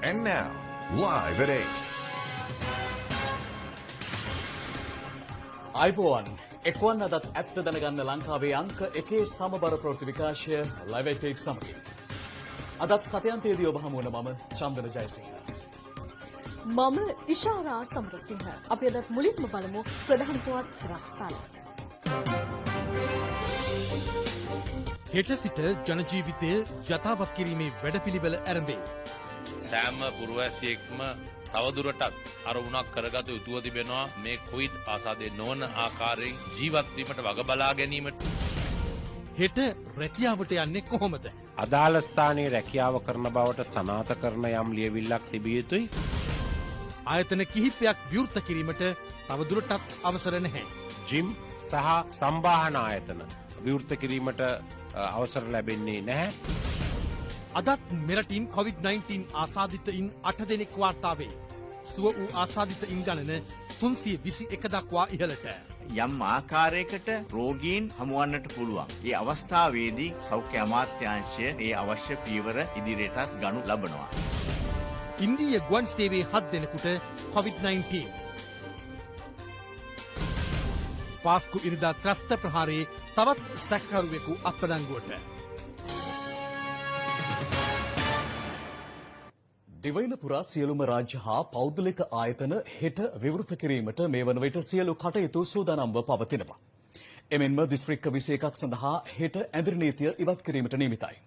And now, live at 8. අයිබෝවන් එක්වන් අදත් ඇත්ත දැනගන්න ලංකාවේ අංක එකේ සමබර ප්‍රවෘත්ති විකාශය ලයිව් එට් සමගින් අදත් සතයන්තයේදී ඔබ හමු වන මම චන්දන ජයසිංහ මම ඉෂාරා සමරසිංහ අපි අදත් මුලින්ම බලමු ප්‍රධාන පුවත් සිරස්තල හෙට සිට ජන ජීවිතය යථාවත් කිරීමේ වැඩපිළිවෙල ආරම්භයි සෑම පුරවැසියෙක්ම තවදුරටත් අරමුණක් කරගත යුතුව තිබෙනවා මේ කොවිඩ් ආසාදයේ නොවන ආකාරයෙන් ජීවත් වීමට වග බලා ගැනීමට. හෙට රැකියාවට යන්නේ කොහොමද? අදාළ ස්ථානයේ රැකියාව කරන බවට සනාථ කරන යම් ලියවිල්ලක් තිබිය යුතුයි. ආයතන කිහිපයක් විවෘත කිරීමට තවදුරටත් අවසර නැහැ. ජිම් සහ සම්බාහන ආයතන විවෘත කිරීමට අවසර ලැබෙන්නේ නැහැ. අදත් මෙරටින් COVID-19 ආසාදිතයින් 8 දෙනෙක් වාර්තා වේ. සුව වූ ආසාදිතයින් ගණන 321 දක්වා ඉහළට. යම් ආකාරයකට රෝගීන් හමුවන්නට පුළුවන්. ඒ අවස්ථාවේදී සෞඛ්‍ය අමාත්‍යාංශය ඒ අවශ්‍ය පියවර ඉදිරියටත් ගනු ලබනවා. ඉන්දීය ගුවන් සේවයේ 7 දෙනෙකුට COVID-19. පාස්කු ඉරිදා ත්‍රස්ත ප්‍රහාරයේ තවත් සැකකරුවෙකු අත්අඩංගුවට. දිවයින පුරා සියලුම රාජ්‍ය හා පෞද්ගලික ආයතන හෙට විවෘත කිරීමට මේ වන විට සියලු කටයුතු සූදානම්ව පවතිනවා. එමෙන්ම දිස්ත්‍රික්ක 21ක් සඳහා හෙට ඇඳරි නීතිය ඉවත් කිරීමට නියමිතයි.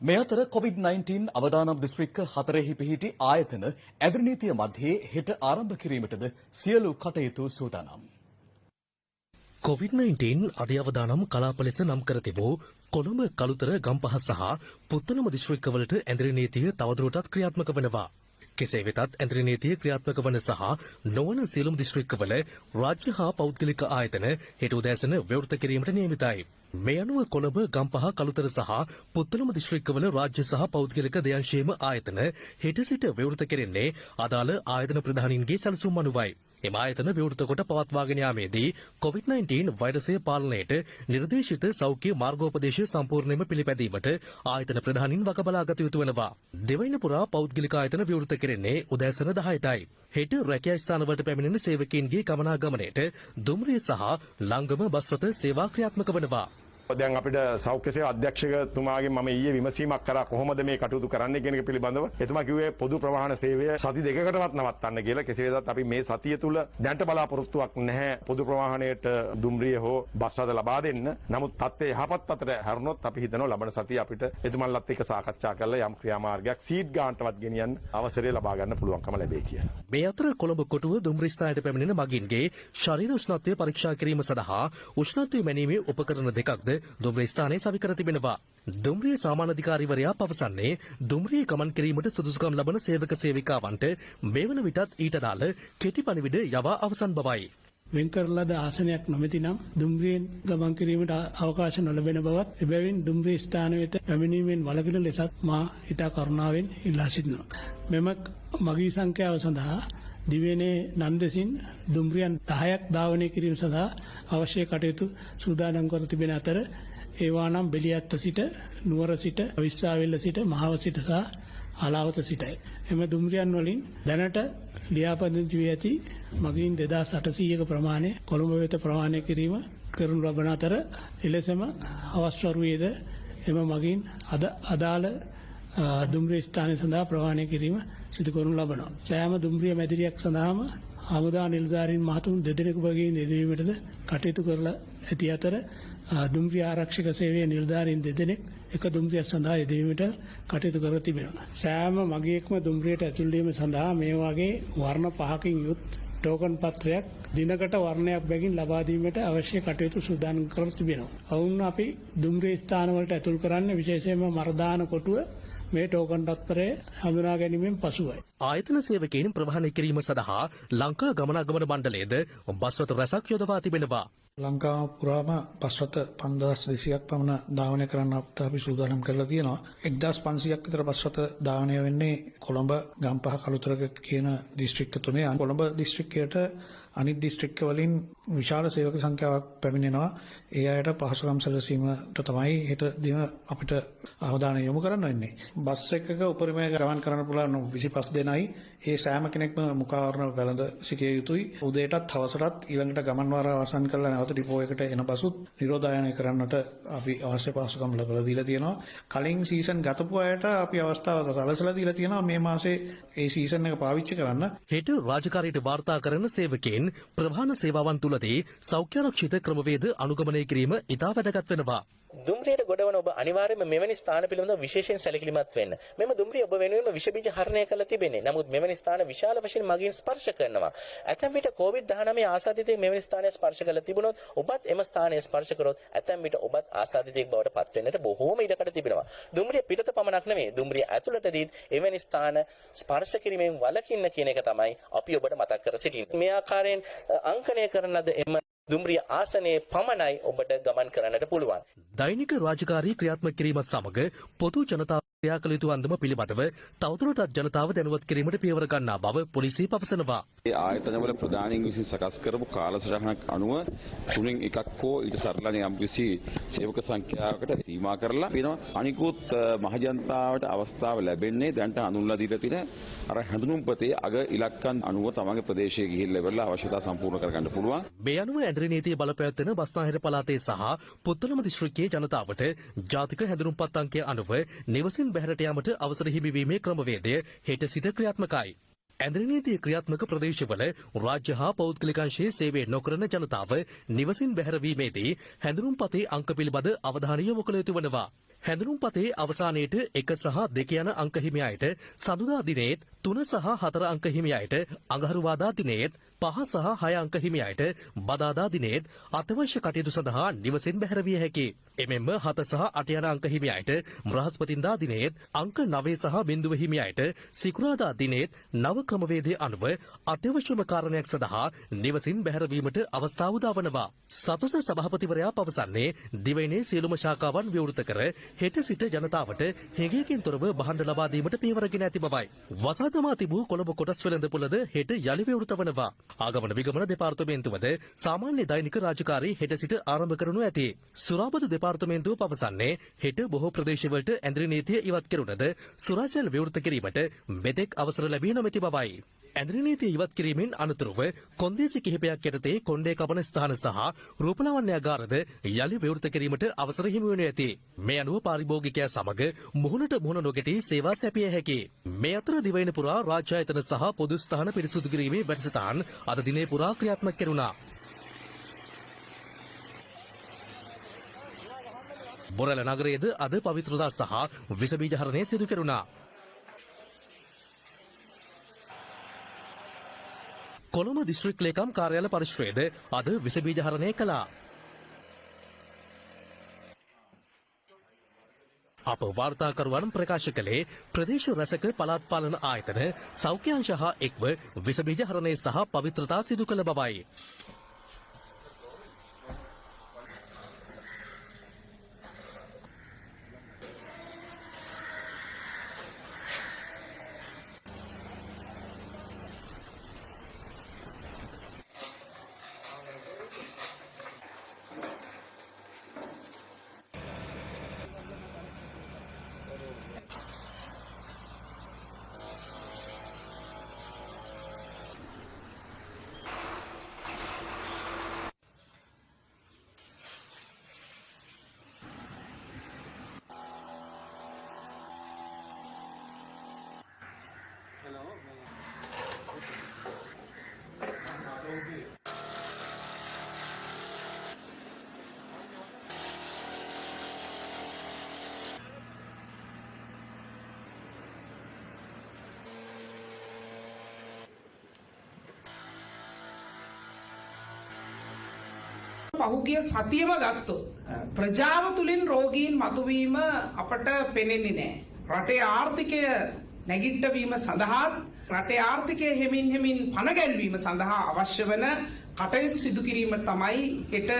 මේ අතර COVID-19 අවදානම් දිස්ත්‍රික්ක 4හි පිහිටි ආයතන ඇඳරි නීතිය මැදේ හෙට ආරම්භ කිරීමටද සියලු කටයුතු සූදානම්. COVID-19 අධ්‍යවදානම් කලාප ලෙස නම් කර තිබූ කොළඹ කළුතර ගම්පහ සහ පුත්තනම දිස්ත්‍රික්කවලට ඇඳරි නීතිය තවදුරටත් ක්‍රියාත්මක වනවා. කෙසේ වෙතත් ඇඳරි නීතිය ක්‍රියාත්මක වන සහ නොවන සියලුම දිස්ත්‍රික්කවල රාජ්‍ය හා පෞද්ගලික ආයතන හෙට උදෑසන විවෘත කිරීමට නියමිතයි. මේ අනුව කොළඹ ගම්පහ කළුතර සහ පුත්තනම දිස්ත්‍රික්කවල රාජ්‍ය සහ පෞද්ගලික දෙයංශයේම ආයතන හෙට සිට විවෘත කෙරෙන්නේ අදාළ ආයතන ප්‍රධානීන්ගේ සැලසුම් අනුවයි. එම ආයතන විවෘත කොට පවත්වාගෙන යාමේදී COVID-19 වෛරසය පාලනයට නිර්දේශිත සෞඛ්‍ය මාර්ගෝපදේශ සම්පූර්ණයෙන්ම පිළිපැදීමට ආයතන ප්‍රධානීන් වග බලා ගත යුතු වෙනවා. දෙවයින පුරා පෞද්ගලික ආයතන විවෘත කෙරෙන්නේ උදෑසන 10ටයි. හෙට රැකියා ස්ථානවලට පැමිණෙන සේවකයින්ගේ ගමනාගමනයට දුම්රිය සහ ලංගම බස් රථ සේවා ක්‍රියාත්මක වෙනවා. දැන් අපිට සෞඛ්‍ය සේවා අධ්‍යක්ෂකතුමාගෙන් මම ඊයේ විමසීමක් කරා කොහොමද මේ කටයුතු කරන්නේ කියන එක පිළිබඳව. එතුමා කිව්වේ පොදු ප්‍රවාහන සේවය සති දෙකකටවත් නවත්තන්න කියලා. කෙසේ වෙතත් අපි මේ සතිය තුල දැනට බලාපොරොත්තුවක් නැහැ පොදු ප්‍රවාහනයට දුම්රිය හෝ බස් රථ ලබා දෙන්න. නමුත් තත්ත්වය යහපත් අතර හැරුණොත් අපි හිතනවා ලබන සතිය අපිට එතුමන්ලත් එක්ක සාකච්ඡා කරලා යම් ක්‍රියාමාර්ගයක් සීට් ගානටවත් ගෙනියන්න අවසරය ලබා ගන්න පුළුවන්කම ලැබේ කියලා. මේ අතර කොළඹ කොටුව දුම්රිය ස්ථානයට පැමිණෙන මගින්ගේ ශරීර උෂ්ණත්වය පරීක්ෂා කිරීම සඳහා උෂ්ණත්වය මැනීමේ උපකරණ දෙකක්ද දුම්රිය ස්ථානයේ සවි කර තිබෙනවා. දුම්රිය සාමාන්‍යාධිකාරීවරයා පවසන්නේ දුම්රිය ගමන් කිරීමට සුදුසුකම් ලබන සේවක සේවිකාවන්ට මේ වන විටත් ඊට දාල කෙටි පණිවිඩ යවා අවසන් බවයි. වෙන් කරලද ආසනයක් නොමැති නම් දුම්රියෙන් ගමන් කිරීමට අවකාශ නොලැබෙන බවත් එබැවින් දුම්රිය ස්ථාන වෙත පැමිණීමෙන් වළකින ලෙසත් මා ඉතා කරුණාවෙන් ඉල්ලා සිටිනවා. මෙම මගී සංඛ්‍යාව සඳහා දිවයිනේ නන්දසින් දුම්රියන් 10ක් ධාවනය කිරීම සඳහා අවශ්‍ය කටයුතු සූදානම් කර තිබෙන අතර ඒවා නම් බෙලියත්ත සිට නුවර සිට විස්සාවෙල්ල සිට මහව සිට සහ හලාවත සිටයි. එම දුම්රියන් වලින් දැනට ලියාපදිංචි වී ඇති මගීන් 2800ක ප්‍රමාණය කොළඹ වෙත ප්‍රවාහනය කිරීම කරනු ලබන අතර එලෙසම අවස් වරුවේද එම මගීන් අදාළ දුම්රිය ස්ථානය සඳහා ප්‍රවාහනය කිරීම සිදු කරනු ලබනවා. සෑම දුම්රිය මැදිරියක් සඳහාම හමුදා නිලධාරීන් මහතුන් දෙදෙනෙකු වගේ යෙදවීමටද කටයුතු කරලා ඇති අතර දුම්රිය ආරක්ෂක සේවයේ නිලධාරීන් දෙදෙනෙක් එක දුම්රියක් සඳහා යෙදවීමට කටයුතු කර තිබෙනවා. සෑම මගියෙක්ම දුම්රියට ඇතුල් වීම සඳහා මේ වගේ වර්ණ 5කින් යුත් ටෝකන් පත්‍රයක් දිනකට වර්ණයක් බැගින් ලබා දීමට අවශ්‍ය කටයුතු සූදානම් කර තිබෙනවා. ඔවුන් අපි දුම්රිය ස්ථානවලට ඇතුල් කරන්නේ විශේෂයෙන්ම මරදාන කොටුව මේ ටෝකන් පත්‍රය හඳුනා ගැනීමෙන් පසුවයි. ආයතන සේවකයින් ප්‍රවාහනය කිරීම සඳහා ලංකා ගමනාගමන මණ්ඩලයේද බස් රථ රැසක් යොදවා තිබෙනවා. ලංකාව පුරාම බස් රථ 5200ක් පමණ ධාවනය කරන්නට අපි සූදානම් කරලා තියෙනවා. 1500ක් විතර බස් රථ ධාවනය වෙන්නේ කොළඹ ගම්පහ කළුතර කියන දිස්ත්‍රික්ක තුනේ. කොළඹ දිස්ත්‍රික්කයට අනිත් දිස්ත්‍රික්කවලින් විශාල සේවක සංඛ්‍යාවක් පැමිණෙනවා. ඒ අයට පහසුකම් සැලසීමට තමයි හෙට දින අපිට අවධානය යොමු කරන්න වෙන්නේ. බස් එකක උපරිමය ගමන් කරන්න පුළුවන් 25 දෙනයි. ඒ සෑම කෙනෙක්ම මුඛාවරණ වැළඳ සිටිය යුතුයි. උදේටත් හවසටත් ඊළඟට ගමන් වාර අවසන් කරලා නැවත ඩිපෝ එකට එන පසුත් නිරෝධායනය කරන්නට අපි අවශ්‍ය පහසුකම් ලබා දීලා තියෙනවා. කලින් සීසන් ගතපු අයට අපි අවස්ථාව සලසලා දීලා තියෙනවා මේ මාසේ ඒ සීසන් එක පාවිච්චි කරන්න. හෙට රාජකාරියට වාර්තා කරන සේවකයන් ප්‍රවාහන සේවාවන් තුලදී සෞඛ්‍යාරක්ෂිත ක්‍රමවේද අනුගමනය කිරීම ඉතා වැදගත් වෙනවා. දුම්රියට ගොඩවන ඔබ අනිවාර්යයෙන්ම මෙවැනි ස්ථාන පිළිබඳව විශේෂයෙන් සැලකිලිමත් වෙන්න. මෙම දුම්රිය ඔබ වෙනුවෙන්ම විෂ බීජ හරණය කරලා තිබෙන්නේ. නමුත් මෙවැනි ස්ථාන විශාල වශයෙන් මගින් ස්පර්ශ කරනවා. ඇතැම් විට COVID-19 ආසාදිතයෙක් මෙවැනි ස්ථානයක් ස්පර්ශ කරලා තිබුණොත් ඔබත් එම ස්ථානය ස්පර්ශ කරොත් ඇතැම් විට ඔබත් ආසාදිතයෙක් බවට පත් වෙන්නට බොහෝම ඉඩකඩ තිබෙනවා. දුම්රිය පිටත පමණක් නෙවෙයි දුම්රිය ඇතුළතදීත් එවැනි ස්ථාන ස්පර්ශ කිරීමෙන් වළකින්න කියන එක තමයි අපි ඔබට මතක් කර සිටින්නේ. මේ ආකාරයෙන් අංකණය කරන ලද එම දුම්රිය ආසනයේ පමණයි ඔබට ගමන් කරන්නට පුළුවන්. දෛනික රාජකාරී ක්‍රියාත්මක කිරීමත් සමග පොදු ජනතාව ක්‍රියා කළ යුතු අන්දම පිළිබඳව තවදුරටත් ජනතාව දැනුවත් කිරීමට පියවර ගන්නා බව පොලිසිය පවසනවා. ඒ ආයතනවල ප්‍රධානීන් විසින් සකස් කරපු කාලසටහනක් අනුව තුنين එකක් හෝ ඊට සරලව යම්කිසි සේවක සංඛ්‍යාවකට සීමා කරලා වෙනවා. අනිකුත් මහජනතාවට අවස්ථාව ලැබෙන්නේ දැන්ට අනුන්ලා දීලා තියෙන අර හැඳුනුම්පතේ අග ඉලක්කම් අනුව තමන්ගේ ප්‍රදේශයේ ගිහිල්ලා ඉවරලා අවශ්‍යතා සම්පූර්ණ කරගන්න පුළුවන්. මේ අනුව ඇඳරි නීතිය බලපෑවන බස්නාහිර පළාතේ සහ පුත්තලම දිස්ත්‍රික්කයේ ජනතාවට ජාතික හැඳුනුම්පත් අංකය අනුව නිවසින් බැහැරට යාමට අවසර හිමිවීමේ ක්‍රමවේදය හෙට සිට ක්‍රියාත්මකයි. ඇඳරි නීතිය ක්‍රියාත්මක ප්‍රදේශවල රාජ්‍ය හා පෞද්ගලික අංශයේ සේවය නොකරන ජනතාව නිවසින් බැහැරවීමේදී හැඳුනුම්පතේ අංක පිළිබඳ අවධානය යොමු කළ යුතු වනවා. හැඳුනුම්පතේ අවසානයේට 1 සහ 2 යන අංක හිමි අයට සඳුදා දිනේත් 3 සහ 4 අංක හිමි අයට අඟහරුවාදා දිනේත් 5 සහ 6 අංක හිමි අයට බදාදා දිනේත් අත්‍යවශ්‍ය කටයුතු සඳහා නිවසෙන් බැහැර විය හැකියි. එමෙන්ම 7 සහ 8 යන අංක හිමි අයට බ්‍රහස්පතින්දා දිනේත් අංක 9 සහ 0 හිමි අයට සිකුරාදා දිනේත් නව ක්‍රමවේදය අනුව අත්‍යවශ්‍යම කාරණයක් සඳහා නිවසින් බැහැර වීමට අවස්ථාව උදා වනවා. සතොස සභාපතිවරයා පවසන්නේ දිවයිනේ සියලුම ශාඛාවන් විවෘත කර හෙට සිට ජනතාවට හේගයකින් තොරව බහඬ ලබා දීමට පියවරගෙන ඇති බවයි. වසා දමා තිබූ කොළඹ කොටස් වෙළඳපොළද හෙට යලි විවෘත වනවා. ආගමන විගමන දෙපාර්තමේන්තුවද සාමාන්‍ය දෛනික රාජකාරී හෙට සිට ආරම්භ කරනු ඇති. සුරාබදු දෙපාර්තමේන්තුව පවසන්නේ හෙට බොහෝ ප්‍රදේශවලට ඇඳරි නීතිය ඉවත් කෙරුණද සුරාසැල් විවෘත කිරීමට මෙතෙක් අවසර ලැබී නොමැති බවයි. ඇඳරි නීතිය ඉවත් කිරීමෙන් අනතුරුව කොන්දේසි කිහිපයක් යටතේ කොණ්ඩේ කපන ස්ථාන සහ රූපලාවන්‍යාගාරද යලි විවෘත කිරීමට අවසර හිමි වනු ඇති. මේ අනුව පාරිභෝගිකයා සමග මුහුණට මුහුණ නොගැටි සේවා සැපිය හැකියි. මේ අතර දිවයින පුරා රාජ්‍ය ආයතන සහ පොදු ස්ථාන පිරිසුදු කිරීමේ වැඩසටහන් අද දිනේ පුරා ක්‍රියාත්මක කෙරුණා. බොරැල නගරයේද අද පවිත්‍රතා සහ විස බීජ හරණය සිදු කෙරුණා. කොළඹ දිස්ත්‍රික් ලේකම් කාර්යාල පරිශ්‍රයේද අද විස බීජ හරණය කළා. අප වාර්තාකරුවන් ප්‍රකාශ කළේ ප්‍රදේශ රැසක පළාත් පාලන ආයතන සෞඛ්‍ය අංශ හා එක්ව විස බීජ හරණය සහ පවිත්‍රතා සිදු කළ බවයි. පහුගිය සතියම ගත්තොත් ප්‍රජාව තුළින් රෝගීන් මතුවීම අපට පෙනෙන්නේ නැහැ. රටේ ආර්ථිකය නැගිට්ටවීම සඳහා රටේ ආර්ථිකය හෙමින් පණ ගැන්වීම සඳහා අවශ්‍ය වන කටයුතු සිදු කිරීම තමයි හෙට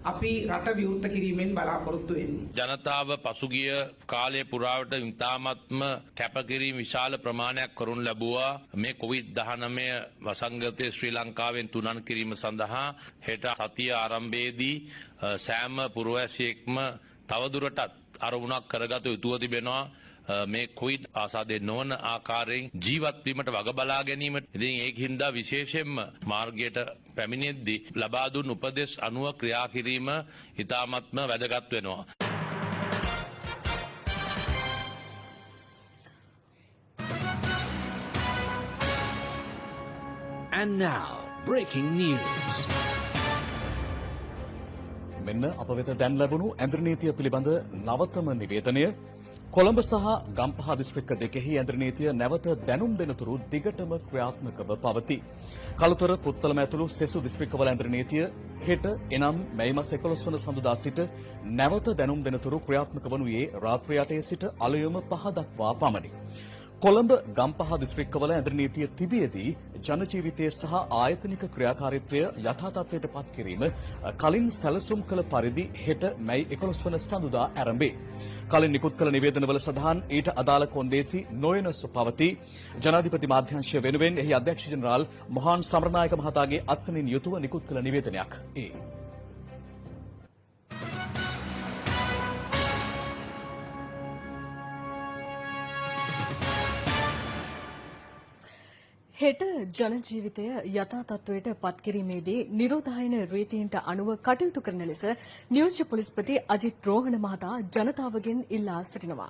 අපි රට විවෘත කිරීමෙන් බලාපොරොත්තු වෙන්නේ. ජනතාව පසුගිය කාලය පුරාවට ඉතාමත්ම කැපකිරීම විශාල ප්‍රමාණයක් කරුණු ලැබුවා මේ COVID-19 වසංගතය ශ්‍රී ලංකාවෙන් තුනන් කිරීම සඳහා හෙට සතිය ආරම්භයේදී සෑම පුරවැසියෙක්ම තවදුරටත් අරමුණක් කරගත යුතුව තිබෙනවා මේ කොයිඩ් ආසාදය නොවන ආකාරයෙන් ජීවත්වීමට වග බලා ගැනීමට. ඉතින් ඒක හින්දා විශේෂයෙන්ම මාර්ගයට පැමිණෙද්දී ලබා දුන් උපදෙස් අනුව ක්‍රියා කිරීම ඉතාමත්ම වැදගත් වෙනවා. And now, breaking news. මෙන්න අප වෙත දැන් ලැබුණු ඇන්ද්‍රනීතිය පිළිබඳ නවතම නිවේදනය. කොළඹ සහ ගම්පහ දිස්ත්‍රික්ක දෙකෙහි ඇන්ද්‍රනීතිය නැවත දැනුම් දෙනතුරු දිගටම ක්‍රියාත්මකව පවතී. කළුතර පුත්තලම ඇතුළු සෙසු දිස්ත්‍රික්කවල ඇන්ද්‍රනීතිය හෙට එනම් මැයි මාස 11 වන සඳුදා සිට නැවත දැනුම් දෙනතුරු ක්‍රියාත්මක වනුයේ රාත්‍රී 8 සිට අලුයම 5 දක්වා පමණි. කොළඹ ගම්පහ දිස්ත්‍රික්කවල ඇන්ද්‍රනීතිය තිබියදී ජනජීවිතය සහ ආයතනික ක්‍රියාකාරීත්වය යථා තත්ත්වයට පත් කිරීම කලින් සැලසුම් කළ පරිදි හෙට මැයි 11 වන සඳුදා ආරම්භේ. කලින් නිකුත් කළ නිවේදනවල සඳහන් ඊට අදාළ කොන්දේසි නොයනසු පවතී. ජනාධිපති මාධ්‍යංශය වෙනුවෙන් එහි අධ්‍යක්ෂ ජෙනරාල් මොහාන් සමරනායක මහතාගේ අත්සනින් යුතුව නිකුත් කළ නිවේදනයක් ඒ. හෙට ජනජීවිතය යථා තත්ත්වයට පත්කිරීමේදී නිරෝධායන රීතීන්ට අනුව කටයුතු කරන ලෙස නියෝජ්‍ය පොලිස්පති අජිත් රෝහණ මහතා ජනතාවගෙන් ඉල්ලා සිටිනවා.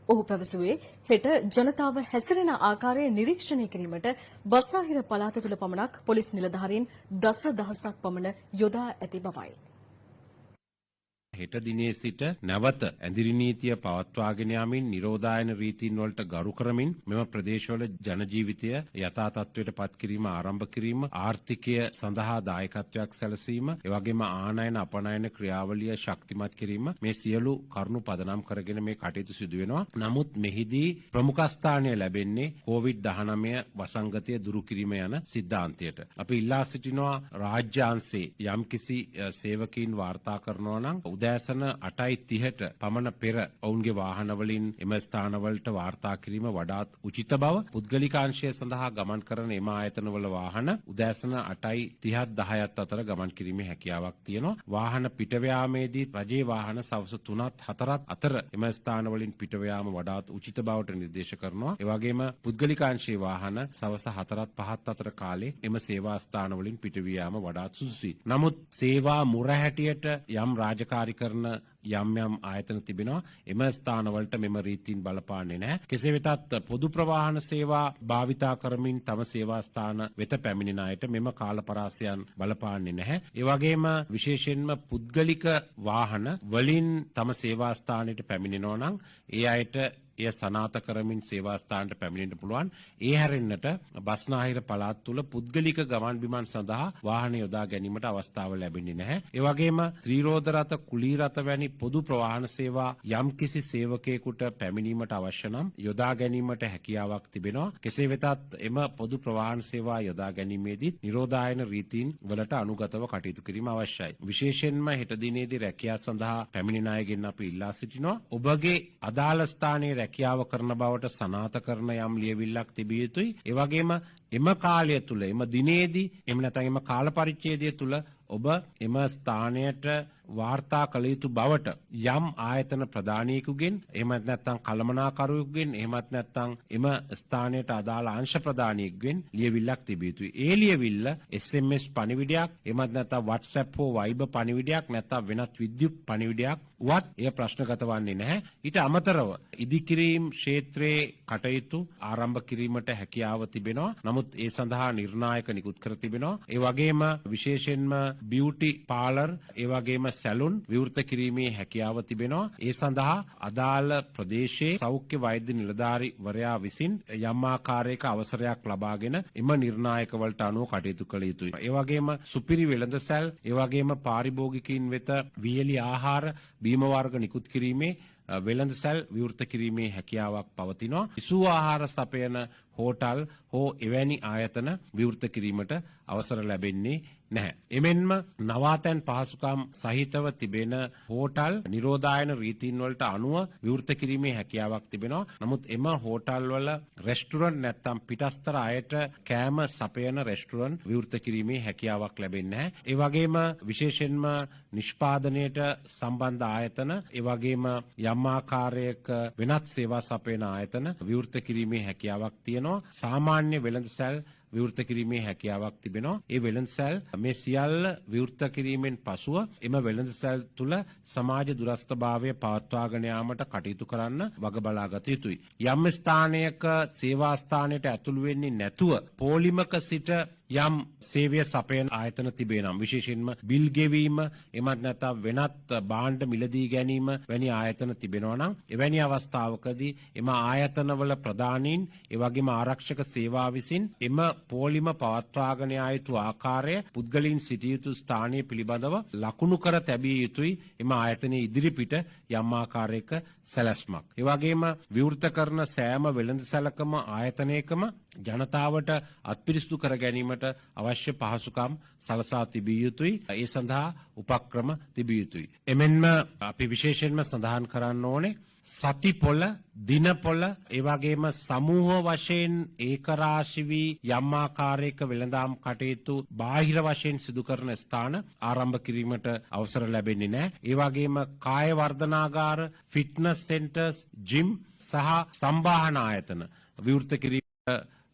ඔහු පැවසුවේ හෙට ජනතාව හැසිරෙන ආකාරය නිරීක්ෂණය කිරීමට බස්නාහිර පළාත තුළ පමණක් පොලිස් නිලධාරීන් දසදහසක් පමණ යොදා ඇති බවයි. හෙට දිනේ සිට නැවත ඇඳිරි නීතිය පවත්වාගෙන යාමින් නිරෝධායන රීතීන් වලට ගරු කරමින් මෙම ප්‍රදේශවල ජන ජීවිතය යථා තත්ත්වයට පත් කිරීම ආරම්භ කිරීම ආර්ථිකය සඳහා දායකත්වයක් සැලසීම එවැගේම ආනයන අපනයන ක්‍රියාවලිය ශක්තිමත් කිරීම මේ සියලු කරුණු පදනම් කරගෙන මේ කටයුතු සිදු වෙනවා. නමුත් මෙහිදී ප්‍රමුඛස්ථානය ලැබෙන්නේ COVID-19 වසංගතය දුරු කිරීම යන සිද්ධාන්තයට. අපි ඉල්ලා සිටිනවා රාජ්‍යාංශයේ යම්කිසි සේවකීන් වාර්තා කරනවා නම් උදෑසන 8:30ට පමණ පෙර ඔවුන්ගේ වාහනවලින් එම ස්ථානවලට වාර්තා කිරීම වඩාත් උචිත බව. පුද්ගලිකාංශය සඳහා ගමන් කරන එම ආයතනවල වාහන උදෑසන 8:30 10ත් අතර ගමන් කිරීමේ හැකියාවක් තියෙනවා. වාහන පිටව යාමේදී රජයේ වාහන සවස් 3ත් 4ත් අතර එම ස්ථානවලින් පිටව යාම වඩාත් උචිත බවට නිර්දේශ කරනවා. ඒ වගේම පුද්ගලිකාංශයේ වාහන සවස් 4ත් 5ත් අතර කාලේ එම සේවා ස්ථානවලින් පිටව යාම වඩාත් සුදුසුයි. නමුත් සේවා මුර හැටියට යම් රාජකාරී කරන යම් යම් ආයතන තිබෙනවා. එම ස්ථානවලට මෙම රීතීන් බලපාන්නේ නැහැ. කෙසේ වෙතත් පොදු ප්‍රවාහන සේවා භාවිතා කරමින් තම සේවා ස්ථාන වෙත පැමිණෙන අයට මෙම කාලපරාසයන් බලපාන්නේ නැහැ. ඒ වගේම විශේෂයෙන්ම පුද්ගලික වාහන වලින් තම සේවා ස්ථානයට පැමිණෙනවා නම් ඒ අයට එය සනාත කරමින් සේවා ස්ථානට පැමිණෙන්න පුළුවන්. ඒ හැරෙන්නට බස්නාහිර පළාත් තුළ පුද්ගලික ගමන් බිමන් සඳහා වාහන යොදා ගැනීමට අවස්ථාව ලැබෙන්නේ නැහැ. ඒ වගේම ත්‍රිරෝද රථ, කුලී රථ වැනි පොදු ප්‍රවාහන සේවා යම්කිසි සේවකයෙකුට පැමිණීමට අවශ්‍ය නම් යොදා ගැනීමට හැකියාවක් තිබෙනවා. කෙසේ වෙතත් එම පොදු ප්‍රවාහන සේවා යොදා ගැනීමේදී නිරෝධායන රීතීන් වලට අනුගතව කටයුතු කිරීම අවශ්‍යයි. විශේෂයෙන්ම හෙට දිනේදී රැකියාව සඳහා පැමිණෙන අයගෙන් අපි ඉල්ලා සිටිනවා. ඔබගේ අදාළ ස්ථානයේ රැකියාව කරන බවට සනාත කරන යම් ලියවිල්ලක් තිබිය යුතුයි. ඒ වගේම එම කාලය තුල එම දිනේදී එහෙම නැත්නම් එම කාල පරිච්ඡේදය තුල ඔබ එම ස්ථානයට වාර්තා කළ යුතු බවට යම් ආයතන ප්‍රධානියෙකුගෙන් එහෙමත් නැත්නම් කළමනාකරුවෙකුගෙන් එහෙමත් නැත්නම් එම ස්ථානයට අදාළ අංශ ප්‍රධානියෙකුගෙන් ලියවිල්ලක් තිබිය යුතුයි. ඒ ලියවිල්ල SMS පණිවිඩයක් එහෙමත් නැත්නම් WhatsApp හෝ Viber පණිවිඩයක් නැත්නම් වෙනත් විද්‍යුත් පණිවිඩයක් වත් එය ප්‍රශ්නගත වන්නේ නැහැ. ඊට අමතරව ඉදිකිරීම් ක්ෂේත්‍රයේ කටයුතු ආරම්භ කිරීමට හැකියාව තිබෙනවා. නමුත් ඒ සඳහා නිර්ණායක නිකුත් කර තිබෙනවා. ඒ වගේම විශේෂයෙන්ම බියුටි පාලර් ඒ වගේම සැලුන් විවෘත කිරීමේ හැකියාව තිබෙනවා. ඒ සඳහා අදාළ ප්‍රදේශයේ සෞඛ්‍ය වෛද්‍ය නිලධාරීවරයා විසින් යම් ආකාරයක අවසරයක් ලබාගෙන එම නිර්ණායක වලට අනුව කටයුතු කළ යුතුයි. ඒ වගේම සුපිරි වෙළඳසැල් ඒ වගේම පාරිභෝගිකයින් වෙත වියලි ආහාර බීම වර්ග නිකුත් කිරීමේ වෙළඳසැල් විවෘත කිරීමේ හැකියාවක් පවතිනවා. ඉසු ආහාර සපයන හෝටල් හෝ එවැනි ආයතන විවෘත කිරීමට අවසර ලැබෙන්නේ නැහැ. එමෙන්ම නවාතැන් පහසුකම් සහිතව තිබෙන හෝටල් නිරෝධායන රීතීන් වලට අනුව විවෘත කිරීමේ හැකියාවක් තිබෙනවා. නමුත් එම හෝටල් වල රෙස්ටුරන්ට් නැත්තම් පිටස්තර අයට කෑම සපයන රෙස්ටුරන්ට් විවෘත කිරීමේ හැකියාවක් ලැබෙන්නේ නැහැ. ඒ වගේම විශේෂයෙන්ම නිෂ්පාදනයට සම්බන්ධ ආයතන, ඒ වගේම යම් ආකාරයක වෙනත් සේවා සපයන ආයතන විවෘත කිරීමේ හැකියාවක් තියෙනවා. සාමාන්‍ය වෙළඳසැල් විවෘත කිරීමේ හැකියාවක් තිබෙනවා. ඒ වෙළඳසැල් මේ සියල්ල විවෘත කිරීමෙන් පසුව එම වෙළඳසැල් තුල සමාජ දුරස්ථභාවය පවත්වාගෙන යාමට කටයුතු කරන්න වග බලාගත යුතුයි. යම් ස්ථානයක සේවා ස්ථානයට ඇතුළු වෙන්නේ නැතුව පොලිමක සිට යම් සේවය සපයන ආයතන තිබේ නම් විශේෂයෙන්ම බිල් ගෙවීම එමත් නැත්නම් වෙනත් භාණ්ඩ මිලදී ගැනීම වැනි ආයතන තිබෙනවා නම් එවැනි අවස්ථාවකදී එම ආයතනවල ප්‍රධානීන් ඒ වගේම ආරක්ෂක සේවා විසින් එම පොලිම පවත්වාගෙන යා යුතු ආකාරය පුද්ගලයන් සිටිය යුතු ස්ථානීය පිළිබඳව ලකුණු කර තැබිය යුතුයි එම ආයතනයේ ඉදිරිපිට යම් ආකාරයක සැලැස්මක්. ඒ වගේම විවෘත කරන සෑම වෙළඳසැලකම ආයතනයකම ජනතාවට අත්පිරිසිදු කර ගැනීමට අවශ්‍ය පහසුකම් සලසා තිබිය යුතුයි. ඒ සඳහා උපක්‍රම තිබිය යුතුයි. එමෙන්ම අපි විශේෂයෙන්ම සඳහන් කරන්න ඕනේ සතිපොළ, දිනපොළ, ඒ වගේම සමූහ වශයෙන් ඒකරාශි වී යම් ආකාරයක වෙළඳාම් කටයුතු බාහිර වශයෙන් සිදු කරන ස්ථාන ආරම්භ කිරීමට අවසර ලැබෙන්නේ නැහැ. ඒ වගේම කාය වර්ධනාගාර, ෆිට්නස් සෙන්ටර්ස්, ජිම් සහ සම්බාහන ආයතන විවෘත කිරීමට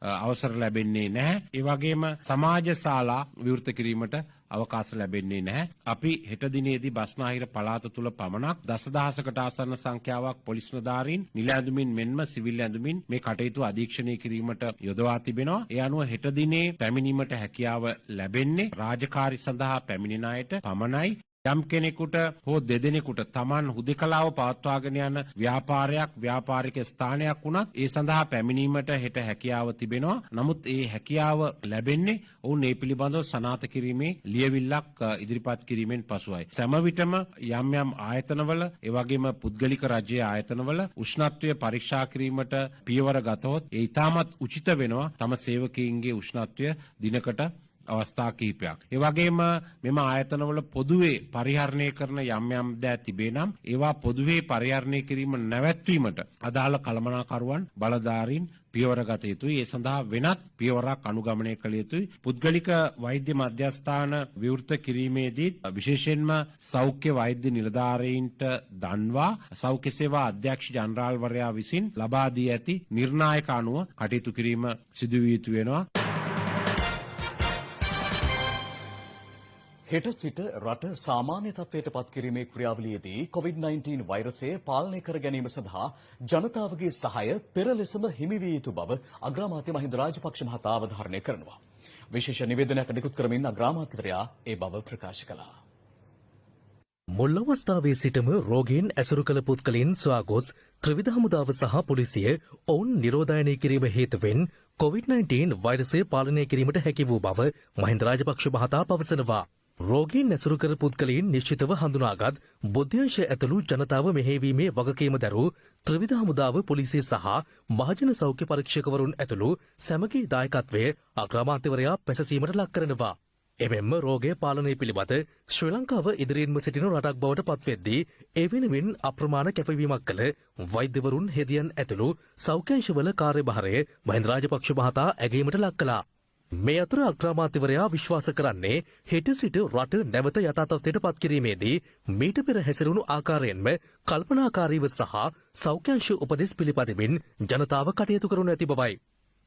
අවසර ලැබෙන්නේ නැහැ. ඒ වගේම සමාජ ශාලා විවෘත කිරීමට අවකාශ ලැබෙන්නේ නැහැ. අපි හෙට දිනේදී බස්නාහිර පළාත තුල පමණක් දසදහසකට ආසන්න සංඛ්‍යාවක් පොලිස් නිලධාරීන් නිල ඇඳුමින් මෙන්ම සිවිල් ඇඳුමින් මේ කටයුතු අධීක්ෂණය කිරීමට යොදවා තිබෙනවා. ඒ අනුව හෙට දිනේ පැමිණීමට හැකියාව ලැබෙන්නේ රාජකාරී සඳහා පැමිණෙන අයට පමණයි. යම් කෙනෙකුට හෝ දෙදෙනෙකුට Taman හුදෙකලාව පවත්වාගෙන යන ව්‍යාපාරයක් ව්‍යාපාරික ස්ථානයක් වුණත් ඒ සඳහා පැමිණීමට හෙට හැකියාව තිබෙනවා. නමුත් ඒ හැකියාව ලැබෙන්නේ ඔවුන් ඒ පිළිබඳව සනාථ කිරීමේ ලියවිල්ලක් ඉදිරිපත් කිරීමෙන් පසුයි. සෑම විටම යම් යම් ආයතනවල ඒ වගේම පුද්ගලික රජයේ ආයතනවල උෂ්ණත්වය පරීක්ෂා කිරීමට පියවර ගතහොත් ඒ ඉතාමත් උචිත වෙනවා තම සේවකයින්ගේ උෂ්ණත්වය දිනකට අවස්ථා කිහිපයක්. ඒ වගේම මෙම ආයතනවල පොදුවේ පරිහරණය කරන යම් යම් දෑ තිබේ නම් ඒවා පොදුවේ පරිහරණය කිරීම නැවැත්වීමට අදාළ කළමනාකරුවන් බලධාරීන් පියවර ගත යුතුයි. ඒ සඳහා වෙනත් පියවරක් අනුගමනය කළ යුතුයි. පුද්ගලික වෛද්‍ය මධ්‍යස්ථාන විවෘත කිරීමේදී විශේෂයෙන්ම සෞඛ්‍ය වෛද්‍ය නිලධාරීන්ට දන්වා සෞඛ්‍ය සේවා අධ්‍යක්ෂ ජනරාල්වරයා විසින් ලබා දී ඇති නිර්ණායක අනුව කටයුතු කිරීම සිදු විය යුතු වෙනවා. හෙට සිට රට සාමාන්‍ය තත්ත්වයට පත් කිරීමේ ක්‍රියාවලියේදී COVID-19 වෛරසය පාලනය කර ගැනීම සඳහා ජනතාවගේ සහාය පෙර ලෙසම හිමි විය යුතු බව අග්‍රාමාත්‍ය මහින්ද රාජපක්ෂ මහතා අවධාරණය කරනවා. විශේෂ නිවේදනයක් නිකුත් කරමින් අග්‍රාමාත්‍යවරයා ඒ බව ප්‍රකාශ කළා. මුල් අවස්ථාවේ සිටම රෝගීන් ඇසුරු කළ පුද්ගලයන් සොයා ගොස් ත්‍රිවිධ හමුදාව සහ පොලිසිය ඔවුන් නිරෝධායනය කිරීම හේතුවෙන් COVID-19 වෛරසය පාලනය කිරීමට හැකි වූ බව මහින්ද රාජපක්ෂ මහතා පවසනවා. රෝගීන් ඇසුරු කර පුද්ගලයන් නිශ්චිතව හඳුනාගත් බුද්ධ්‍යංශ ඇතුළු ජනතාව මෙහෙයවීමේ වගකීම දරූ ත්‍රිවිධ හමුදාව පොලිසිය සහ මහජන සෞඛ්‍ය පරීක්ෂකවරුන් ඇතුළු සැමගේ දායකත්වය අග්‍රාමාත්‍යවරයා පැසසීමට ලක් කරනවා. එමෙන්ම රෝගය පාලනය පිළිබඳ ශ්‍රී ලංකාව ඉදිරියෙන්ම සිටින රටක් බවට පත්වෙද්දී ඒ වෙනුවෙන් අප්‍රමාණ කැපවීමක් කළ වෛද්‍යවරුන් හෙදියන් ඇතුළු සෞඛ්‍යංශවල කාර්යභාරය මහින්ද රාජපක්ෂ මහතා ඇගීමට ලක් කළා. මේ අතර අග්‍රාමාත්‍යවරයා විශ්වාස කරන්නේ හෙට සිට රට නැවත යථා තත්ත්වයට පත් කිරීමේදී මීට පෙර හැසිරුණු ආකාරයෙන්ම කල්පනාකාරීව සහ සෞඛ්‍යංශ උපදෙස් පිළිපදමින් ජනතාව කටයුතු කරනු ඇති බවයි.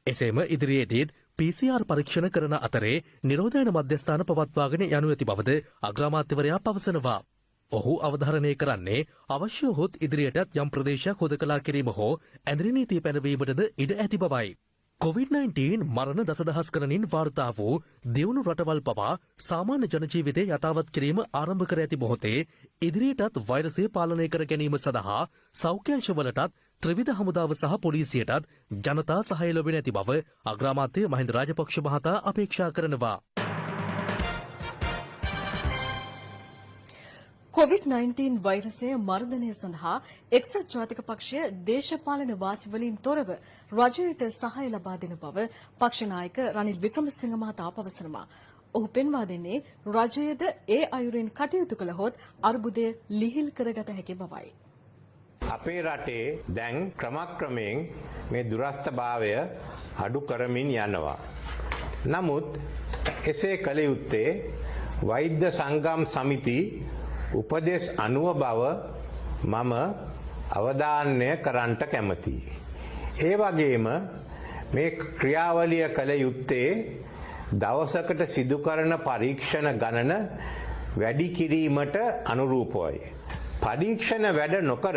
එසේම ඉදිරියේදීත් PCR පරීක්ෂණ කරන අතරේ නිරෝධායන මධ්‍යස්ථාන පවත්වාගෙන යනු ඇති බවද අග්‍රාමාත්‍යවරයා පවසනවා. ඔහු අවධාරණය කරන්නේ අවශ්‍ය හොත් ඉදිරියටත් යම් ප්‍රදේශයක් හොදකලා කිරීම හෝ ඇඳරි නීතිය පැනවීමටද ඉඩ ඇති බවයි. COVID-19 මරණ දසදහස් ගණනින් වාර්තා වූ දියුණු රටවල් පවා සාමාන්‍ය ජනජීවිතය යථාවත් කිරීම ආරම්භ කර ඇති මොහොතේ ඉදිරියටත් වෛරසය පාලනය කර ගැනීම සඳහා සෞඛ්‍යංශවලටත් ත්‍රිවිධ හමුදාව සහ පොලිසියටත් ජනතා සහාය ලැබෙන ඇති බව අග්‍රාමාත්‍ය මහින්ද රාජපක්ෂ මහතා අපේක්ෂා කරනවා. COVID-19 වෛරසය මර්ධනය සඳහා එක්සත් ජාතික පක්ෂය දේශපාලන වාසිවලින් තොරව රජයට සහාය ලබා දෙන බව පක්ෂ නායක රනිල් වික්‍රමසිංහ මහතා පවසනවා. ඔහු පෙන්වා දෙන්නේ රජයද ඒ අයුරින් කටයුතු කළහොත් අර්බුදය ලිහිල් කරගත හැකි බවයි. අපේ රටේ දැන් ක්‍රමක්‍රමයෙන් මේ දුරස්ථභාවය අඩු කරමින් යනවා. නමුත් එසේ කළ යුත්තේ වෛද්‍ය සංගම් සමිති උපදෙස් අනුව බව මම අවධාරණය කරන්නට කැමතියි. ඒ වගේම මේ ක්‍රියාවලිය කළ යුත්තේ දවසකට සිදු කරන පරීක්ෂණ ගණන වැඩි කිරීමට අනුරූපවයි. පරීක්ෂණ වැඩ නොකර